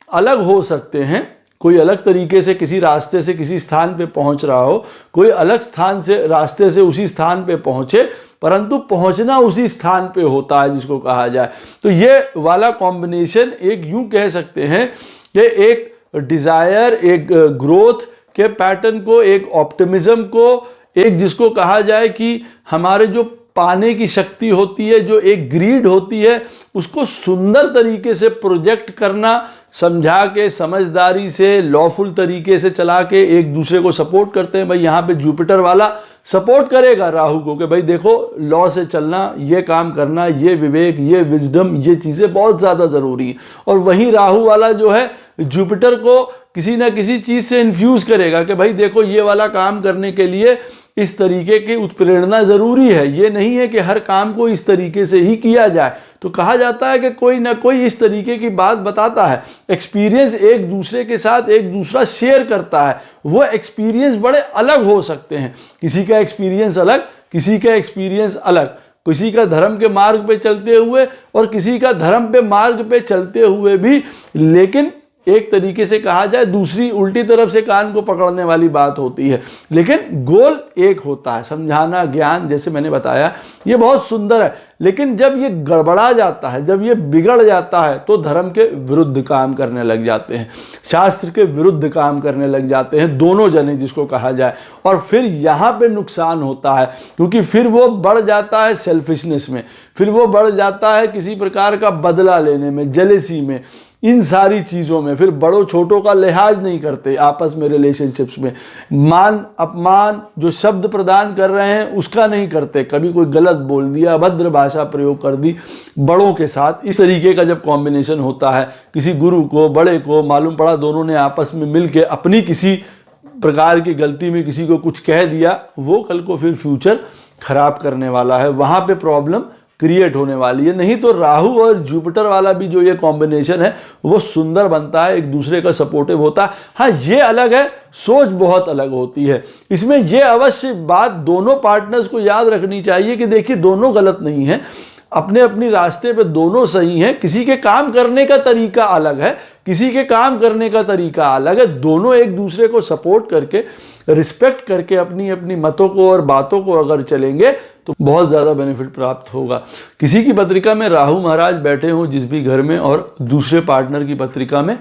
अलग हो सकते हैं, कोई अलग तरीके से किसी रास्ते से किसी स्थान पे पहुंच रहा हो, कोई अलग स्थान से रास्ते से उसी स्थान पे पहुंचे, परंतु पहुंचना उसी स्थान पे होता है जिसको कहा जाए। तो ये वाला कॉम्बिनेशन एक यूं कह सकते हैं कि एक डिज़ायर, एक ग्रोथ के पैटर्न को, एक ऑप्टिमिज्म को, एक जिसको कहा जाए कि हमारे जो पाने की शक्ति होती है, जो एक ग्रीड होती है, उसको सुंदर तरीके से प्रोजेक्ट करना, समझा के, समझदारी से, लॉफुल तरीके से चला के एक दूसरे को सपोर्ट करते हैं। भाई यहाँ पे जुपिटर वाला सपोर्ट करेगा राहु को कि भाई देखो लॉ से चलना, ये काम करना, ये विवेक, ये विजडम, ये चीज़ें बहुत ज़्यादा ज़रूरी है। और वहीं राहु वाला जो है जुपिटर को किसी ना किसी चीज़ से इन्फ्यूज़ करेगा कि भाई देखो ये वाला काम करने के लिए इस तरीके की उत्प्रेरणा ज़रूरी है, ये नहीं है कि हर काम को इस तरीके से ही किया जाए। तो कहा जाता है कि कोई ना कोई इस तरीके की बात बताता है, एक्सपीरियंस एक दूसरे के साथ एक दूसरा शेयर करता है, वो एक्सपीरियंस बड़े अलग हो सकते हैं। किसी का एक्सपीरियंस अलग, किसी का एक्सपीरियंस अलग, किसी का धर्म के मार्ग पे चलते हुए और किसी का धर्म पे मार्ग पे चलते हुए भी, लेकिन एक तरीके से कहा जाए दूसरी उल्टी तरफ से कान को पकड़ने वाली बात होती है, लेकिन गोल एक होता है, समझाना, ज्ञान, जैसे मैंने बताया ये बहुत सुंदर है। लेकिन जब ये गड़बड़ा जाता है, जब ये बिगड़ जाता है, तो धर्म के विरुद्ध काम करने लग जाते हैं, शास्त्र के विरुद्ध काम करने लग जाते हैं दोनों जने जिसको कहा जाए। और फिर यहाँ पे नुकसान होता है, क्योंकि फिर वो बढ़ जाता है सेल्फिशनेस में, फिर वो बढ़ जाता है किसी प्रकार का बदला लेने में, जेलेसी में, इन सारी चीज़ों में। फिर बड़ों छोटों का लिहाज नहीं करते आपस में, रिलेशनशिप्स में मान अपमान जो शब्द प्रदान कर रहे हैं उसका नहीं करते, कभी कोई गलत बोल दिया, अभद्र भाषा प्रयोग कर दी बड़ों के साथ। इस तरीके का जब कॉम्बिनेशन होता है, किसी गुरु को, बड़े को मालूम पड़ा दोनों ने आपस में मिल के अपनी किसी प्रकार की गलती में किसी को कुछ कह दिया, वो कल को फिर फ्यूचर खराब करने वाला है, वहाँ पे प्रॉब्लम क्रिएट होने वाली है। नहीं तो राहु और जुपिटर वाला भी जो ये कॉम्बिनेशन है वो सुंदर बनता है, एक दूसरे का सपोर्टिव होता है। हाँ, ये अलग है, सोच बहुत अलग होती है। इसमें ये अवश्य बात दोनों पार्टनर्स को याद रखनी चाहिए कि देखिए दोनों गलत नहीं है, अपने अपनी रास्ते पे दोनों सही हैं, किसी के काम करने का तरीका अलग है, किसी के काम करने का तरीका अलग है, दोनों एक दूसरे को सपोर्ट करके, रिस्पेक्ट करके अपनी अपनी मतों को और बातों को अगर चलेंगे तो बहुत ज़्यादा बेनिफिट प्राप्त होगा। किसी की पत्रिका में राहु महाराज बैठे हों जिस भी घर में, और दूसरे पार्टनर की पत्रिका में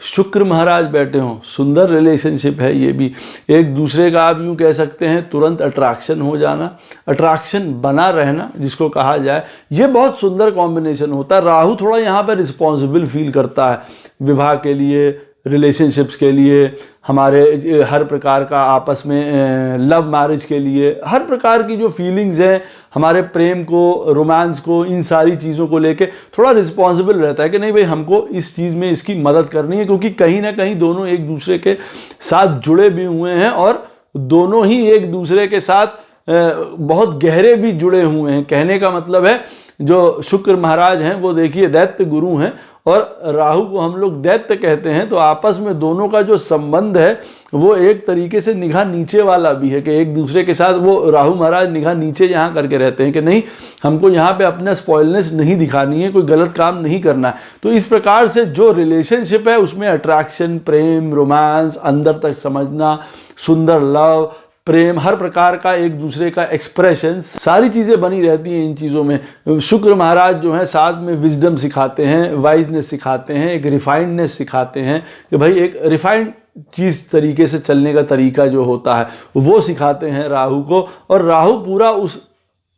शुक्र महाराज बैठे हों, सुंदर रिलेशनशिप है ये भी। एक दूसरे का आप यूँ कह सकते हैं तुरंत अट्रैक्शन हो जाना, अट्रैक्शन बना रहना जिसको कहा जाए, ये बहुत सुंदर कॉम्बिनेशन होता है। राहु थोड़ा यहाँ पर रिस्पॉन्सिबल फील करता है विवाह के लिए, रिलेशनशिप्स के लिए, हमारे हर प्रकार का आपस में लव मैरिज के लिए, हर प्रकार की जो फीलिंग्स हैं हमारे प्रेम को, रोमांस को, इन सारी चीज़ों को लेके थोड़ा रिस्पॉन्सिबल रहता है कि नहीं भाई हमको इस चीज़ में इसकी मदद करनी है, क्योंकि कहीं ना कहीं दोनों एक दूसरे के साथ जुड़े भी हुए हैं और दोनों ही एक दूसरे के साथ बहुत गहरे भी जुड़े हुए हैं। कहने का मतलब है जो शुक्र महाराज हैं वो देखिए दैत्य गुरु हैं और राहु को हम लोग दैत्य कहते हैं, तो आपस में दोनों का जो संबंध है वो एक तरीके से निगाह नीचे वाला भी है कि एक दूसरे के साथ वो राहु महाराज निगाह नीचे यहाँ करके रहते हैं कि नहीं हमको यहाँ पे अपना स्पॉइलनेस नहीं दिखानी है, कोई गलत काम नहीं करना है। तो इस प्रकार से जो रिलेशनशिप है उसमें अट्रैक्शन, प्रेम, रोमांस, अंदर तक समझना, सुंदर लव, प्रेम, हर प्रकार का एक दूसरे का एक्सप्रेशन, सारी चीज़ें बनी रहती हैं इन चीज़ों में। शुक्र महाराज जो है साथ में विजडम सिखाते हैं, वाइजनेस सिखाते हैं, एक रिफाइंडनेस सिखाते हैं कि भाई एक रिफाइंड चीज़ तरीके से चलने का तरीका जो होता है वो सिखाते हैं राहु को। और राहु पूरा उस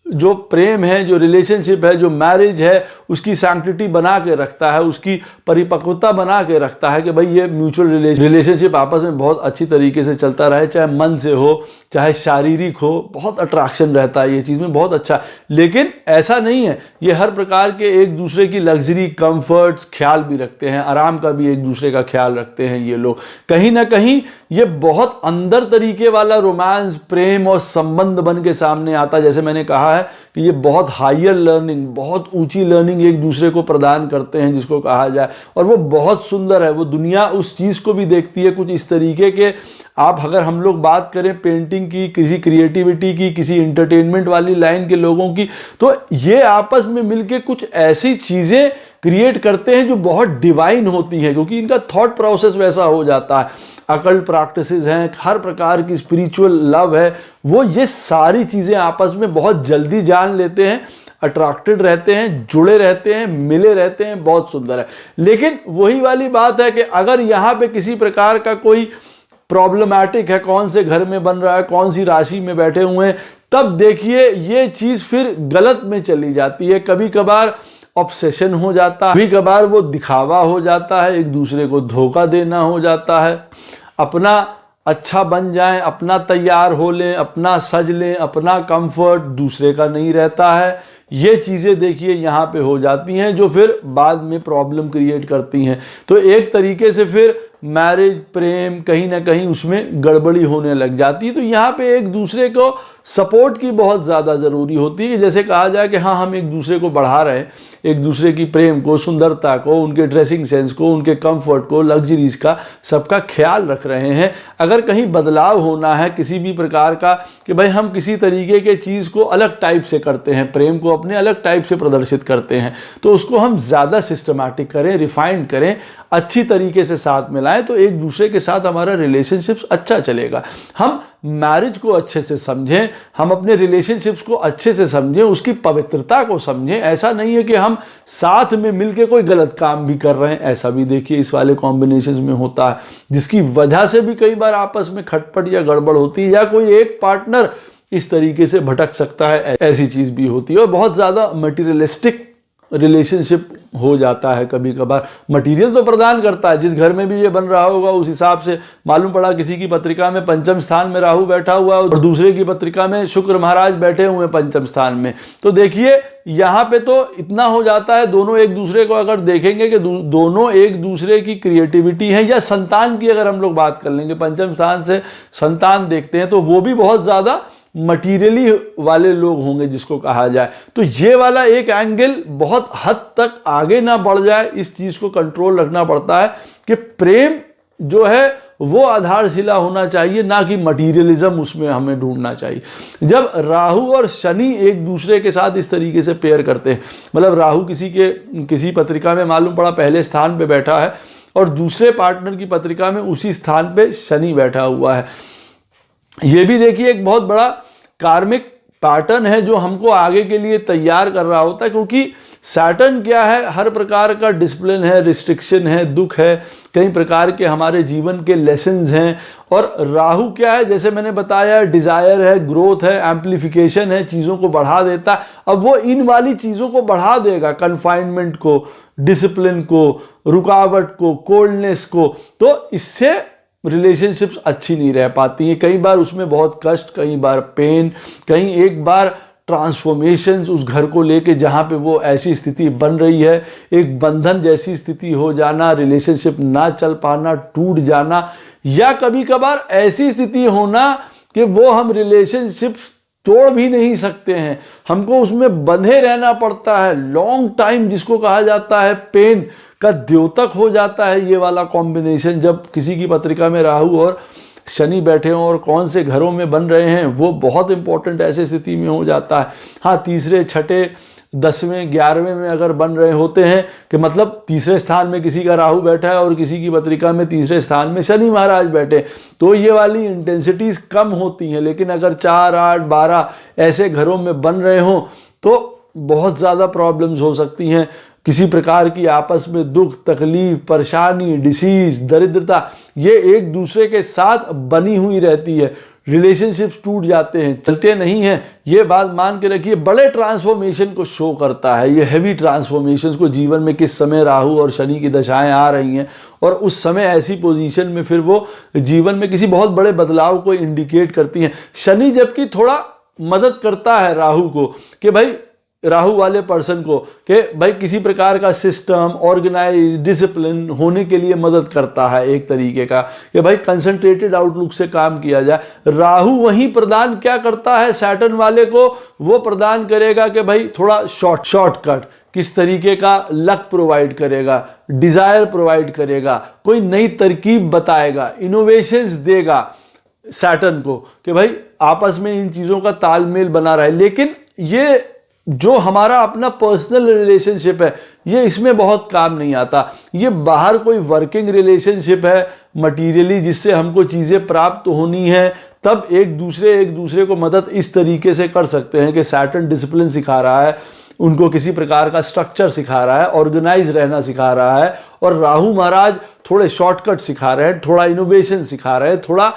जो प्रेम है, जो रिलेशनशिप है, जो मैरिज है, उसकी सैंक्टिटी बना के रखता है, उसकी परिपक्वता बना के रखता है कि भाई ये म्यूचुअल रिलेशनशिप आपस में बहुत अच्छी तरीके से चलता रहे, चाहे मन से हो चाहे शारीरिक हो, बहुत अट्रैक्शन रहता है ये चीज़ में, बहुत अच्छा। लेकिन ऐसा नहीं है, ये हर प्रकार के एक दूसरे की लग्जरी, कंफर्ट्स ख्याल भी रखते हैं, आराम का भी एक दूसरे का ख्याल रखते हैं ये लोग। कहीं ना कहीं ये बहुत अंदर तरीके वाला रोमांस, प्रेम और संबंध बन के सामने आता है। जैसे मैंने कहा है कि ये बहुत हायर लर्निंग, बहुत ऊंची लर्निंग एक दूसरे को प्रदान करते हैं जिसको कहा जाए, और वो बहुत सुंदर है। वो दुनिया उस चीज़ को भी देखती है कुछ इस तरीके के। आप अगर हम लोग बात करें पेंटिंग की, किसी क्रिएटिविटी की, किसी इंटरटेनमेंट वाली लाइन के लोगों की, तो ये आपस में मिलके कुछ ऐसी चीज़ें क्रिएट करते हैं जो बहुत डिवाइन होती हैं, क्योंकि इनका थॉट प्रोसेस वैसा हो जाता है। अकल्ट प्रैक्टिसेस हैं, हर प्रकार की स्पिरिचुअल लव है, वो ये सारी चीज़ें आपस में बहुत जल्दी जान लेते हैं, अट्रैक्टेड रहते हैं, जुड़े रहते हैं, मिले रहते हैं, बहुत सुंदर है। लेकिन वही वाली बात है कि अगर यहाँ पे किसी प्रकार का कोई प्रॉब्लमैटिक है, कौन से घर में बन रहा है, कौन सी राशि में बैठे हुए हैं, तब देखिए ये चीज़ फिर गलत में चली जाती है। कभी कभार ऑब्सेशन हो जाता है, कभी कभार वो दिखावा हो जाता है, एक दूसरे को धोखा देना हो जाता है, अपना अच्छा बन जाएं, अपना तैयार हो लें, अपना सज लें, अपना कंफर्ट दूसरे का नहीं रहता है। ये चीज़ें देखिए यहाँ पे हो जाती हैं जो फिर बाद में प्रॉब्लम क्रिएट करती हैं। तो एक तरीके से फिर मैरिज, प्रेम कहीं ना कहीं उसमें गड़बड़ी होने लग जाती है। तो यहाँ पे एक दूसरे को सपोर्ट की बहुत ज़्यादा ज़रूरी होती है कि जैसे कहा जाए कि हाँ हम एक दूसरे को बढ़ा रहे हैं, एक दूसरे की प्रेम को, सुंदरता को, उनके ड्रेसिंग सेंस को, उनके कंफर्ट को, लग्जरीज का, सबका ख्याल रख रहे हैं। अगर कहीं बदलाव होना है किसी भी प्रकार का कि भाई हम किसी तरीके के चीज़ को अलग टाइप से करते हैं, प्रेम को अपने अलग टाइप से प्रदर्शित करते हैं, तो उसको हम ज़्यादा सिस्टमैटिक करें, रिफाइंड करें, अच्छी तरीके से साथ मिलाएं, तो एक दूसरे के साथ हमारा रिलेशनशिप्स अच्छा चलेगा। हम मैरिज को अच्छे से समझें, हम अपने रिलेशनशिप्स को अच्छे से समझें, उसकी पवित्रता को समझें। ऐसा नहीं है कि हम साथ में मिलके कोई गलत काम भी कर रहे हैं, ऐसा भी देखिए इस वाले कॉम्बिनेशंस में होता है, जिसकी वजह से भी कई बार आपस में खटपट या गड़बड़ होती है, या कोई एक पार्टनर इस तरीके से भटक सकता है, ऐसी चीज़ भी होती है। और बहुत ज़्यादा मटीरियलिस्टिक रिलेशनशिप हो जाता है, कभी कभार मटेरियल तो प्रदान करता है, जिस घर में भी ये बन रहा होगा उस हिसाब से मालूम पड़ा किसी की पत्रिका में पंचम स्थान में राहु बैठा हुआ और दूसरे की पत्रिका में शुक्र महाराज बैठे हुए पंचम स्थान में, तो देखिए यहाँ पे तो इतना हो जाता है, दोनों एक दूसरे को अगर देखेंगे कि दोनों एक दूसरे की क्रिएटिविटी है, या संतान की अगर हम लोग बात कर लेंगे, पंचम स्थान से संतान देखते हैं तो वो भी बहुत ज़्यादा मटीरियली वाले लोग होंगे जिसको कहा जाए। तो ये वाला एक एंगल बहुत हद तक आगे ना बढ़ जाए, इस चीज़ को कंट्रोल रखना पड़ता है कि प्रेम जो है वो आधारशिला होना चाहिए, ना कि मटीरियलिज्म उसमें हमें ढूंढना चाहिए। जब राहु और शनि एक दूसरे के साथ इस तरीके से पेयर करते हैं, मतलब राहु किसी पत्रिका में मालूम पड़ा पहले स्थान पे बैठा है और दूसरे पार्टनर की पत्रिका में उसी स्थान पे शनि बैठा हुआ है, ये भी देखिए एक बहुत बड़ा कार्मिक पैटर्न है जो हमको आगे के लिए तैयार कर रहा होता है। क्योंकि सैटर्न क्या है, हर प्रकार का डिसिप्लिन है, रिस्ट्रिक्शन है, दुख है, कई प्रकार के हमारे जीवन के लेसन्स हैं। और राहु क्या है, जैसे मैंने बताया, डिजायर है, ग्रोथ है, एम्प्लीफिकेशन है, चीज़ों को बढ़ा देता है। अब वो इन वाली चीज़ों को बढ़ा देगा, कन्फाइनमेंट को, डिसिप्लिन को, रुकावट को, कोल्डनेस को। तो इससे रिलेशनशिप्स अच्छी नहीं रह पाती हैं। कई बार उसमें बहुत कष्ट, कई बार पेन, कहीं एक बार ट्रांसफॉर्मेशंस उस घर को लेके जहाँ पे वो ऐसी स्थिति बन रही है, एक बंधन जैसी स्थिति हो जाना, रिलेशनशिप ना चल पाना, टूट जाना, या कभी कभार ऐसी स्थिति होना कि वो हम रिलेशनशिप तोड़ भी नहीं सकते हैं, हमको उसमें बंधे रहना पड़ता है लॉन्ग टाइम, जिसको कहा जाता है पेन का द्योतक हो जाता है। ये वाला कॉम्बिनेशन जब किसी की पत्रिका में राहु और शनि बैठे हों और कौन से घरों में बन रहे हैं, वो बहुत इंपॉर्टेंट ऐसे स्थिति में हो जाता है। हाँ, तीसरे, छठे, 10वें, 11वें में अगर बन रहे होते हैं कि मतलब तीसरे स्थान में किसी का राहु बैठा है और किसी की पत्रिका में तीसरे स्थान में शनि महाराज बैठे, तो ये वाली इंटेंसिटीज कम होती हैं। लेकिन अगर 4, 8, 12 ऐसे घरों में बन रहे हों तो बहुत ज़्यादा प्रॉब्लम्स हो सकती हैं। किसी प्रकार की आपस में दुख, तकलीफ, परेशानी, डिसीज, दरिद्रता, ये एक दूसरे के साथ बनी हुई रहती है। रिलेशनशिप्स टूट जाते हैं, चलते नहीं हैं। ये बात मान के रखिए, बड़े ट्रांसफॉर्मेशन को शो करता है ये हैवी ट्रांसफॉर्मेशंस को। जीवन में किस समय राहु और शनि की दशाएं आ रही हैं और उस समय ऐसी पोजीशन में फिर वो जीवन में किसी बहुत बड़े बदलाव को इंडिकेट करती हैं। शनि जबकि थोड़ा मदद करता है राहु को कि भाई, राहु वाले पर्सन को, कि भाई किसी प्रकार का सिस्टम, ऑर्गेनाइज, डिसिप्लिन होने के लिए मदद करता है एक तरीके का, कि भाई कंसंट्रेटेड आउटलुक से काम किया जाए। राहु वहीं प्रदान क्या करता है सैटर्न वाले को, वो प्रदान करेगा कि भाई थोड़ा शॉर्टकट, किस तरीके का लक प्रोवाइड करेगा, डिजायर प्रोवाइड करेगा, कोई नई तरकीब बताएगा, इनोवेशंस देगा सैटर्न को कि भाई आपस में इन चीज़ों का तालमेल बना रहे। लेकिन ये जो हमारा अपना पर्सनल रिलेशनशिप है, ये इसमें बहुत काम नहीं आता। ये बाहर कोई वर्किंग रिलेशनशिप है मटीरियली, जिससे हमको चीज़ें प्राप्त होनी है, तब एक दूसरे को मदद इस तरीके से कर सकते हैं कि सैटर्न डिसिप्लिन सिखा रहा है, उनको किसी प्रकार का स्ट्रक्चर सिखा रहा है, ऑर्गेनाइज रहना सिखा रहा है, और राहु महाराज थोड़े शॉर्टकट सिखा रहे हैं, थोड़ा इनोवेशन सिखा रहे हैं, थोड़ा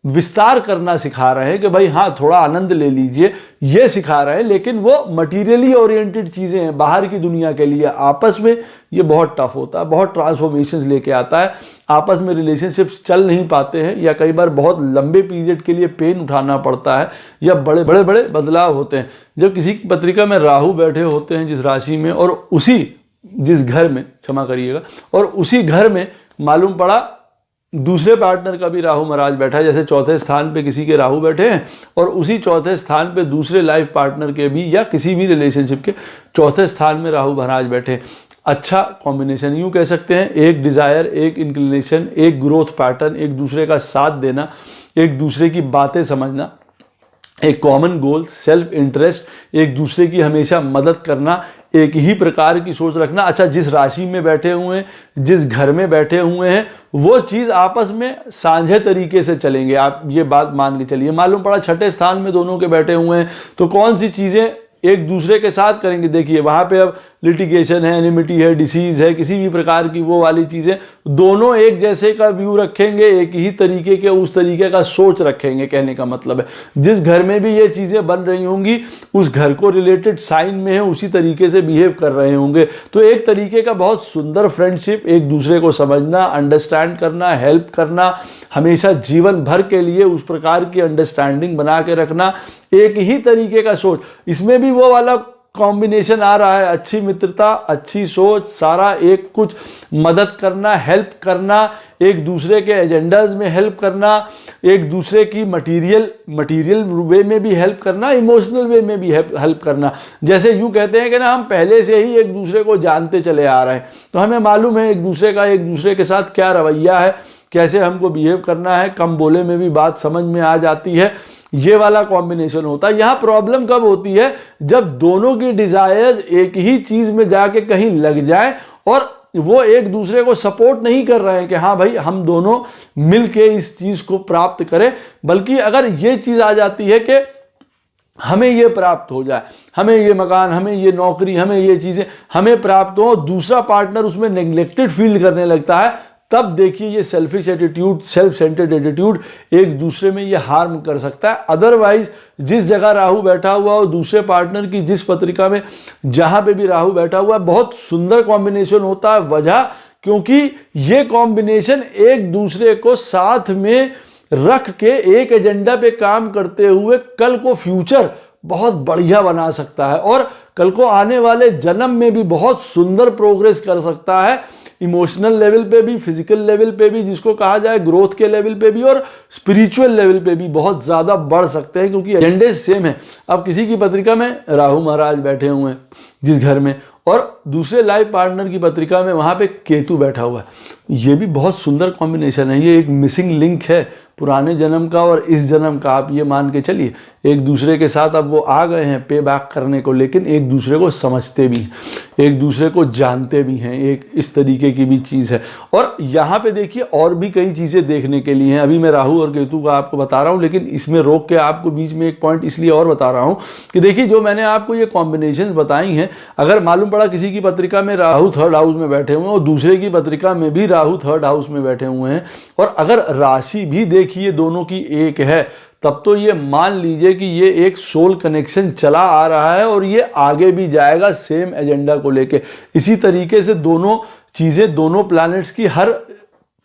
विस्तार करना सिखा रहे हैं कि भाई हाँ थोड़ा आनंद ले लीजिए, ये सिखा रहे हैं। लेकिन वो मटीरियली ओरिएंटेड चीज़ें हैं बाहर की दुनिया के लिए। आपस में ये बहुत टफ होता है, बहुत ट्रांसफॉर्मेशंस लेके आता है। आपस में रिलेशनशिप्स चल नहीं पाते हैं, या कई बार बहुत लंबे पीरियड के लिए पेन उठाना पड़ता है, या बड़े बड़े बदलाव होते हैं। जब किसी की पत्रिका में राहु बैठे होते हैं जिस राशि में, और जिस घर में, क्षमा करिएगा, और उसी घर में मालूम पड़ा दूसरे पार्टनर का भी राहु महाराज बैठा है, जैसे चौथे स्थान पे किसी के राहु बैठे हैं और उसी चौथे स्थान पे दूसरे लाइफ पार्टनर के भी, या किसी भी रिलेशनशिप के चौथे स्थान में राहु महाराज बैठे, अच्छा कॉम्बिनेशन यूँ कह सकते हैं। एक डिज़ायर, एक इंक्लिनेशन, एक ग्रोथ पैटर्न, एक दूसरे का साथ देना, एक दूसरे की बातें समझना, एक कॉमन गोल, सेल्फ इंटरेस्ट, एक दूसरे की हमेशा मदद करना, एक ही प्रकार की सोच रखना। अच्छा, जिस राशि में बैठे हुए हैं, जिस घर में बैठे हुए हैं, वो चीज़ आपस में साझे तरीके से चलेंगे। आप ये बात मान के चलिए, मालूम पड़ा छठे स्थान में दोनों के बैठे हुए हैं, तो कौन सी चीज़ें एक दूसरे के साथ करेंगे। देखिए वहाँ पे अब लिटिगेशन है, एनिमिटी है, डिसीज है, किसी भी प्रकार की वो वाली चीज़ें, दोनों एक जैसे का व्यू रखेंगे, एक ही तरीके के उस तरीके का सोच रखेंगे। कहने का मतलब है जिस घर में भी ये चीज़ें बन रही होंगी, उस घर को रिलेटेड साइन में है, उसी तरीके से बिहेव कर रहे होंगे। तो एक तरीके का बहुत सुंदर फ्रेंडशिप, एक दूसरे को समझना, अंडरस्टैंड करना, हेल्प करना, हमेशा जीवन भर के लिए उस प्रकार की अंडरस्टैंडिंग बना के रखना, एक ही तरीके का सोच। इसमें भी वो वाला कॉम्बिनेशन आ रहा है, अच्छी मित्रता, अच्छी सोच, सारा एक कुछ मदद करना, हेल्प करना, एक दूसरे के एजेंडाज में हेल्प करना, एक दूसरे की मटीरियल वे में भी हेल्प करना, इमोशनल वे में भी हेल्प करना। जैसे यूँ कहते हैं कि ना, हम पहले से ही एक दूसरे को जानते चले आ रहे हैं, तो हमें मालूम है एक दूसरे के साथ क्या रवैया है, कैसे हमको बिहेव करना है, कम बोले में भी बात समझ में आ जाती है, ये वाला कॉम्बिनेशन होता है। यहाँ प्रॉब्लम कब होती है, जब दोनों की डिजायर्स एक ही चीज में जाके कहीं लग जाए और वो एक दूसरे को सपोर्ट नहीं कर रहे हैं कि हाँ भाई हम दोनों मिलके इस चीज को प्राप्त करें, बल्कि अगर ये चीज आ जाती है कि हमें ये प्राप्त हो जाए, हमें ये मकान, हमें ये नौकरी, हमें ये चीजें हमें प्राप्त हो, दूसरा पार्टनर उसमें नेग्लेक्टेड फील करने लगता है, तब देखिए ये selfish attitude, self centred attitude एक दूसरे में ये हार्म कर सकता है। अदरवाइज जिस जगह राहु बैठा हुआ और दूसरे पार्टनर की जिस पत्रिका में जहां पे भी राहु बैठा हुआ है, बहुत सुंदर कॉम्बिनेशन होता है। वजह क्योंकि ये कॉम्बिनेशन एक दूसरे को साथ में रख के एक एजेंडा पे काम करते हुए कल को फ्यूचर बहुत बढ़िया बना सकता है और कल को आने वाले जन्म में भी बहुत सुंदर प्रोग्रेस कर सकता है, इमोशनल लेवल पे भी, फिजिकल लेवल पे भी, जिसको कहा जाए ग्रोथ के लेवल पे भी, और स्पिरिचुअल लेवल पे भी बहुत ज्यादा बढ़ सकते हैं, क्योंकि एजेंडे सेम है। अब किसी की पत्रिका में राहु महाराज बैठे हुए हैं जिस घर में, और दूसरे लाइफ पार्टनर की पत्रिका में वहां पे केतु बैठा हुआ है, ये भी बहुत सुंदर कॉम्बिनेशन है। ये एक मिसिंग लिंक है पुराने जन्म का और इस जन्म का। आप ये मान के चलिए एक दूसरे के साथ अब वो आ गए हैं पे बैक करने को, लेकिन एक दूसरे को समझते भी हैं, एक दूसरे को जानते भी हैं, एक इस तरीके की भी चीज़ है। और यहाँ पे देखिए और भी कई चीज़ें देखने के लिए हैं। अभी मैं राहु और केतु का आपको बता रहा हूँ, लेकिन इसमें रोक के आपको बीच में एक पॉइंट इसलिए और बता रहा हूँ कि देखिए जो मैंने आपको ये कॉम्बिनेशन बताई हैं, अगर मालूम पड़ा किसी की पत्रिका में राहु थर्ड हाउस में बैठे हुए हैं और दूसरे की पत्रिका में भी राहु थर्ड हाउस में बैठे हुए हैं, और अगर राशि भी देखिए दोनों की एक है, तब तो ये मान लीजिए कि ये एक सोल कनेक्शन चला आ रहा है और ये आगे भी जाएगा सेम एजेंडा को लेके। इसी तरीके से दोनों चीज़ें दोनों प्लैनेट्स की, हर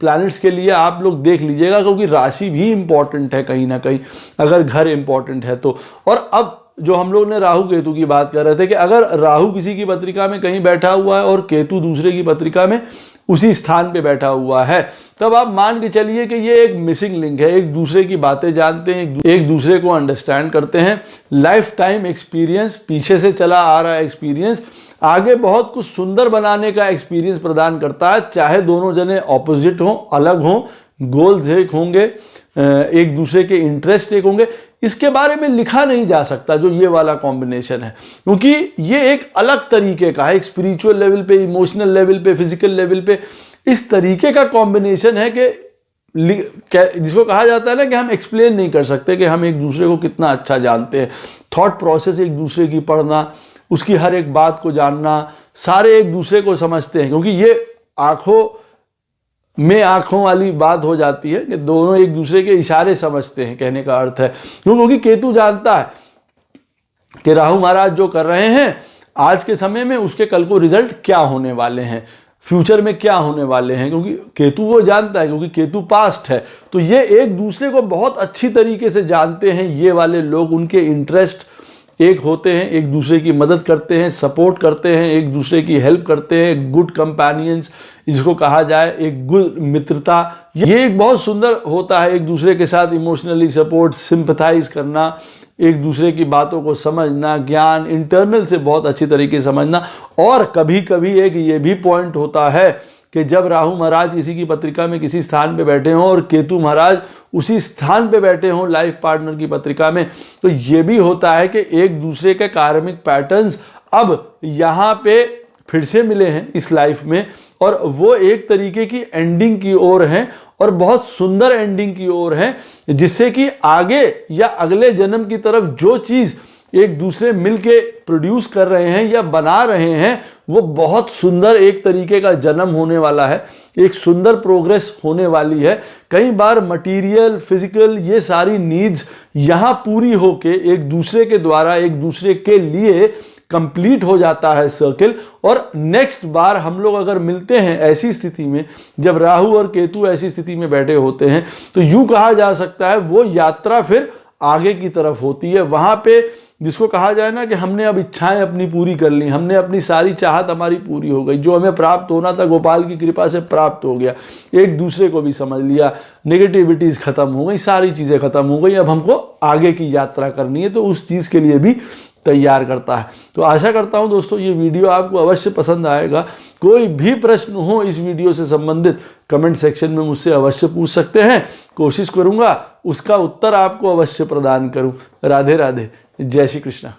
प्लैनेट्स के लिए आप लोग देख लीजिएगा, क्योंकि राशि भी इंपॉर्टेंट है कहीं ना कहीं, अगर घर इंपॉर्टेंट है तो। और अब जो हम लोग ने राहु केतु की बात कर रहे थे कि अगर राहु किसी की पत्रिका में कहीं बैठा हुआ है और केतु दूसरे की पत्रिका में उसी स्थान पे बैठा हुआ है, तब आप मान के चलिए कि ये एक मिसिंग लिंक है। एक दूसरे की बातें जानते हैं, एक दूसरे को अंडरस्टैंड करते हैं, लाइफ टाइम एक्सपीरियंस, पीछे से चला आ रहा है एक्सपीरियंस, आगे बहुत कुछ सुंदर बनाने का एक्सपीरियंस प्रदान करता है। चाहे दोनों जने ऑपोजिट हों, अलग हों, गोल्स एक होंगे, एक दूसरे के इंटरेस्ट एक होंगे, इसके बारे में लिखा नहीं जा सकता जो ये वाला कॉम्बिनेशन है, क्योंकि ये एक अलग तरीके का है, एक स्पिरिचुअल लेवल पे, इमोशनल लेवल पे, फिजिकल लेवल पे इस तरीके का कॉम्बिनेशन है कि जिसको कहा जाता है ना कि हम एक्सप्लेन नहीं कर सकते कि हम एक दूसरे को कितना अच्छा जानते हैं। थॉट प्रोसेस एक दूसरे की पढ़ना, उसकी हर एक बात को जानना, सारे एक दूसरे को समझते हैं, क्योंकि ये आंखों में आंखों वाली बात हो जाती है कि दोनों एक दूसरे के इशारे समझते हैं, कहने का अर्थ है। क्योंकि केतु जानता है कि राहु महाराज जो कर रहे हैं आज के समय में, उसके कल को रिजल्ट क्या होने वाले हैं, फ्यूचर में क्या होने वाले हैं, क्योंकि केतु वो जानता है, क्योंकि केतु पास्ट है। तो ये एक दूसरे को बहुत अच्छी तरीके से जानते हैं ये वाले लोग, उनके इंटरेस्ट एक होते हैं, एक दूसरे की मदद करते हैं, सपोर्ट करते हैं, एक दूसरे की हेल्प करते हैं, गुड कंपेनियंस जिसको कहा जाए, एक गुड मित्रता, ये एक बहुत सुंदर होता है। एक दूसरे के साथ इमोशनली सपोर्ट, सिंपथाइज करना, एक दूसरे की बातों को समझना, ज्ञान इंटरनल से बहुत अच्छी तरीके से समझना। और कभी कभी एक ये भी पॉइंट होता है कि जब राहु महाराज किसी की पत्रिका में किसी स्थान पे बैठे हों और केतु महाराज उसी स्थान पे बैठे हों लाइफ पार्टनर की पत्रिका में, तो ये भी होता है कि एक दूसरे के कार्मिक पैटर्न्स अब यहाँ पे फिर से मिले हैं इस लाइफ में, और वो एक तरीके की एंडिंग की ओर हैं और बहुत सुंदर एंडिंग की ओर हैं, जिससे कि आगे या अगले जन्म की तरफ जो चीज़ एक दूसरे मिलके प्रोड्यूस कर रहे हैं या बना रहे हैं, वो बहुत सुंदर एक तरीके का जन्म होने वाला है, एक सुंदर प्रोग्रेस होने वाली है। कई बार मटेरियल, फिजिकल, ये सारी नीड्स यहाँ पूरी होके एक दूसरे के द्वारा एक दूसरे के लिए कंप्लीट हो जाता है सर्किल। और नेक्स्ट बार हम लोग अगर मिलते हैं ऐसी स्थिति में, जब राहु और केतु ऐसी स्थिति में बैठे होते हैं, तो यूं कहा जा सकता है वो यात्रा फिर आगे की तरफ होती है। वहां पे जिसको कहा जाए ना कि हमने अब इच्छाएं अपनी पूरी कर ली, हमने अपनी सारी चाहत हमारी पूरी हो गई, जो हमें प्राप्त होना था गोपाल की कृपा से प्राप्त हो गया, एक दूसरे को भी समझ लिया, नेगेटिविटीज खत्म हो गई, सारी चीजें खत्म हो गई, अब हमको आगे की यात्रा करनी है, तो उस चीज के लिए भी तैयार करता है। तो आशा करता हूं दोस्तों ये वीडियो आपको अवश्य पसंद आएगा। कोई भी प्रश्न हो इस वीडियो से संबंधित कमेंट सेक्शन में मुझसे अवश्य पूछ सकते हैं। कोशिश करूंगा उसका उत्तर आपको अवश्य प्रदान करूं। राधे राधे, जय श्री कृष्णा।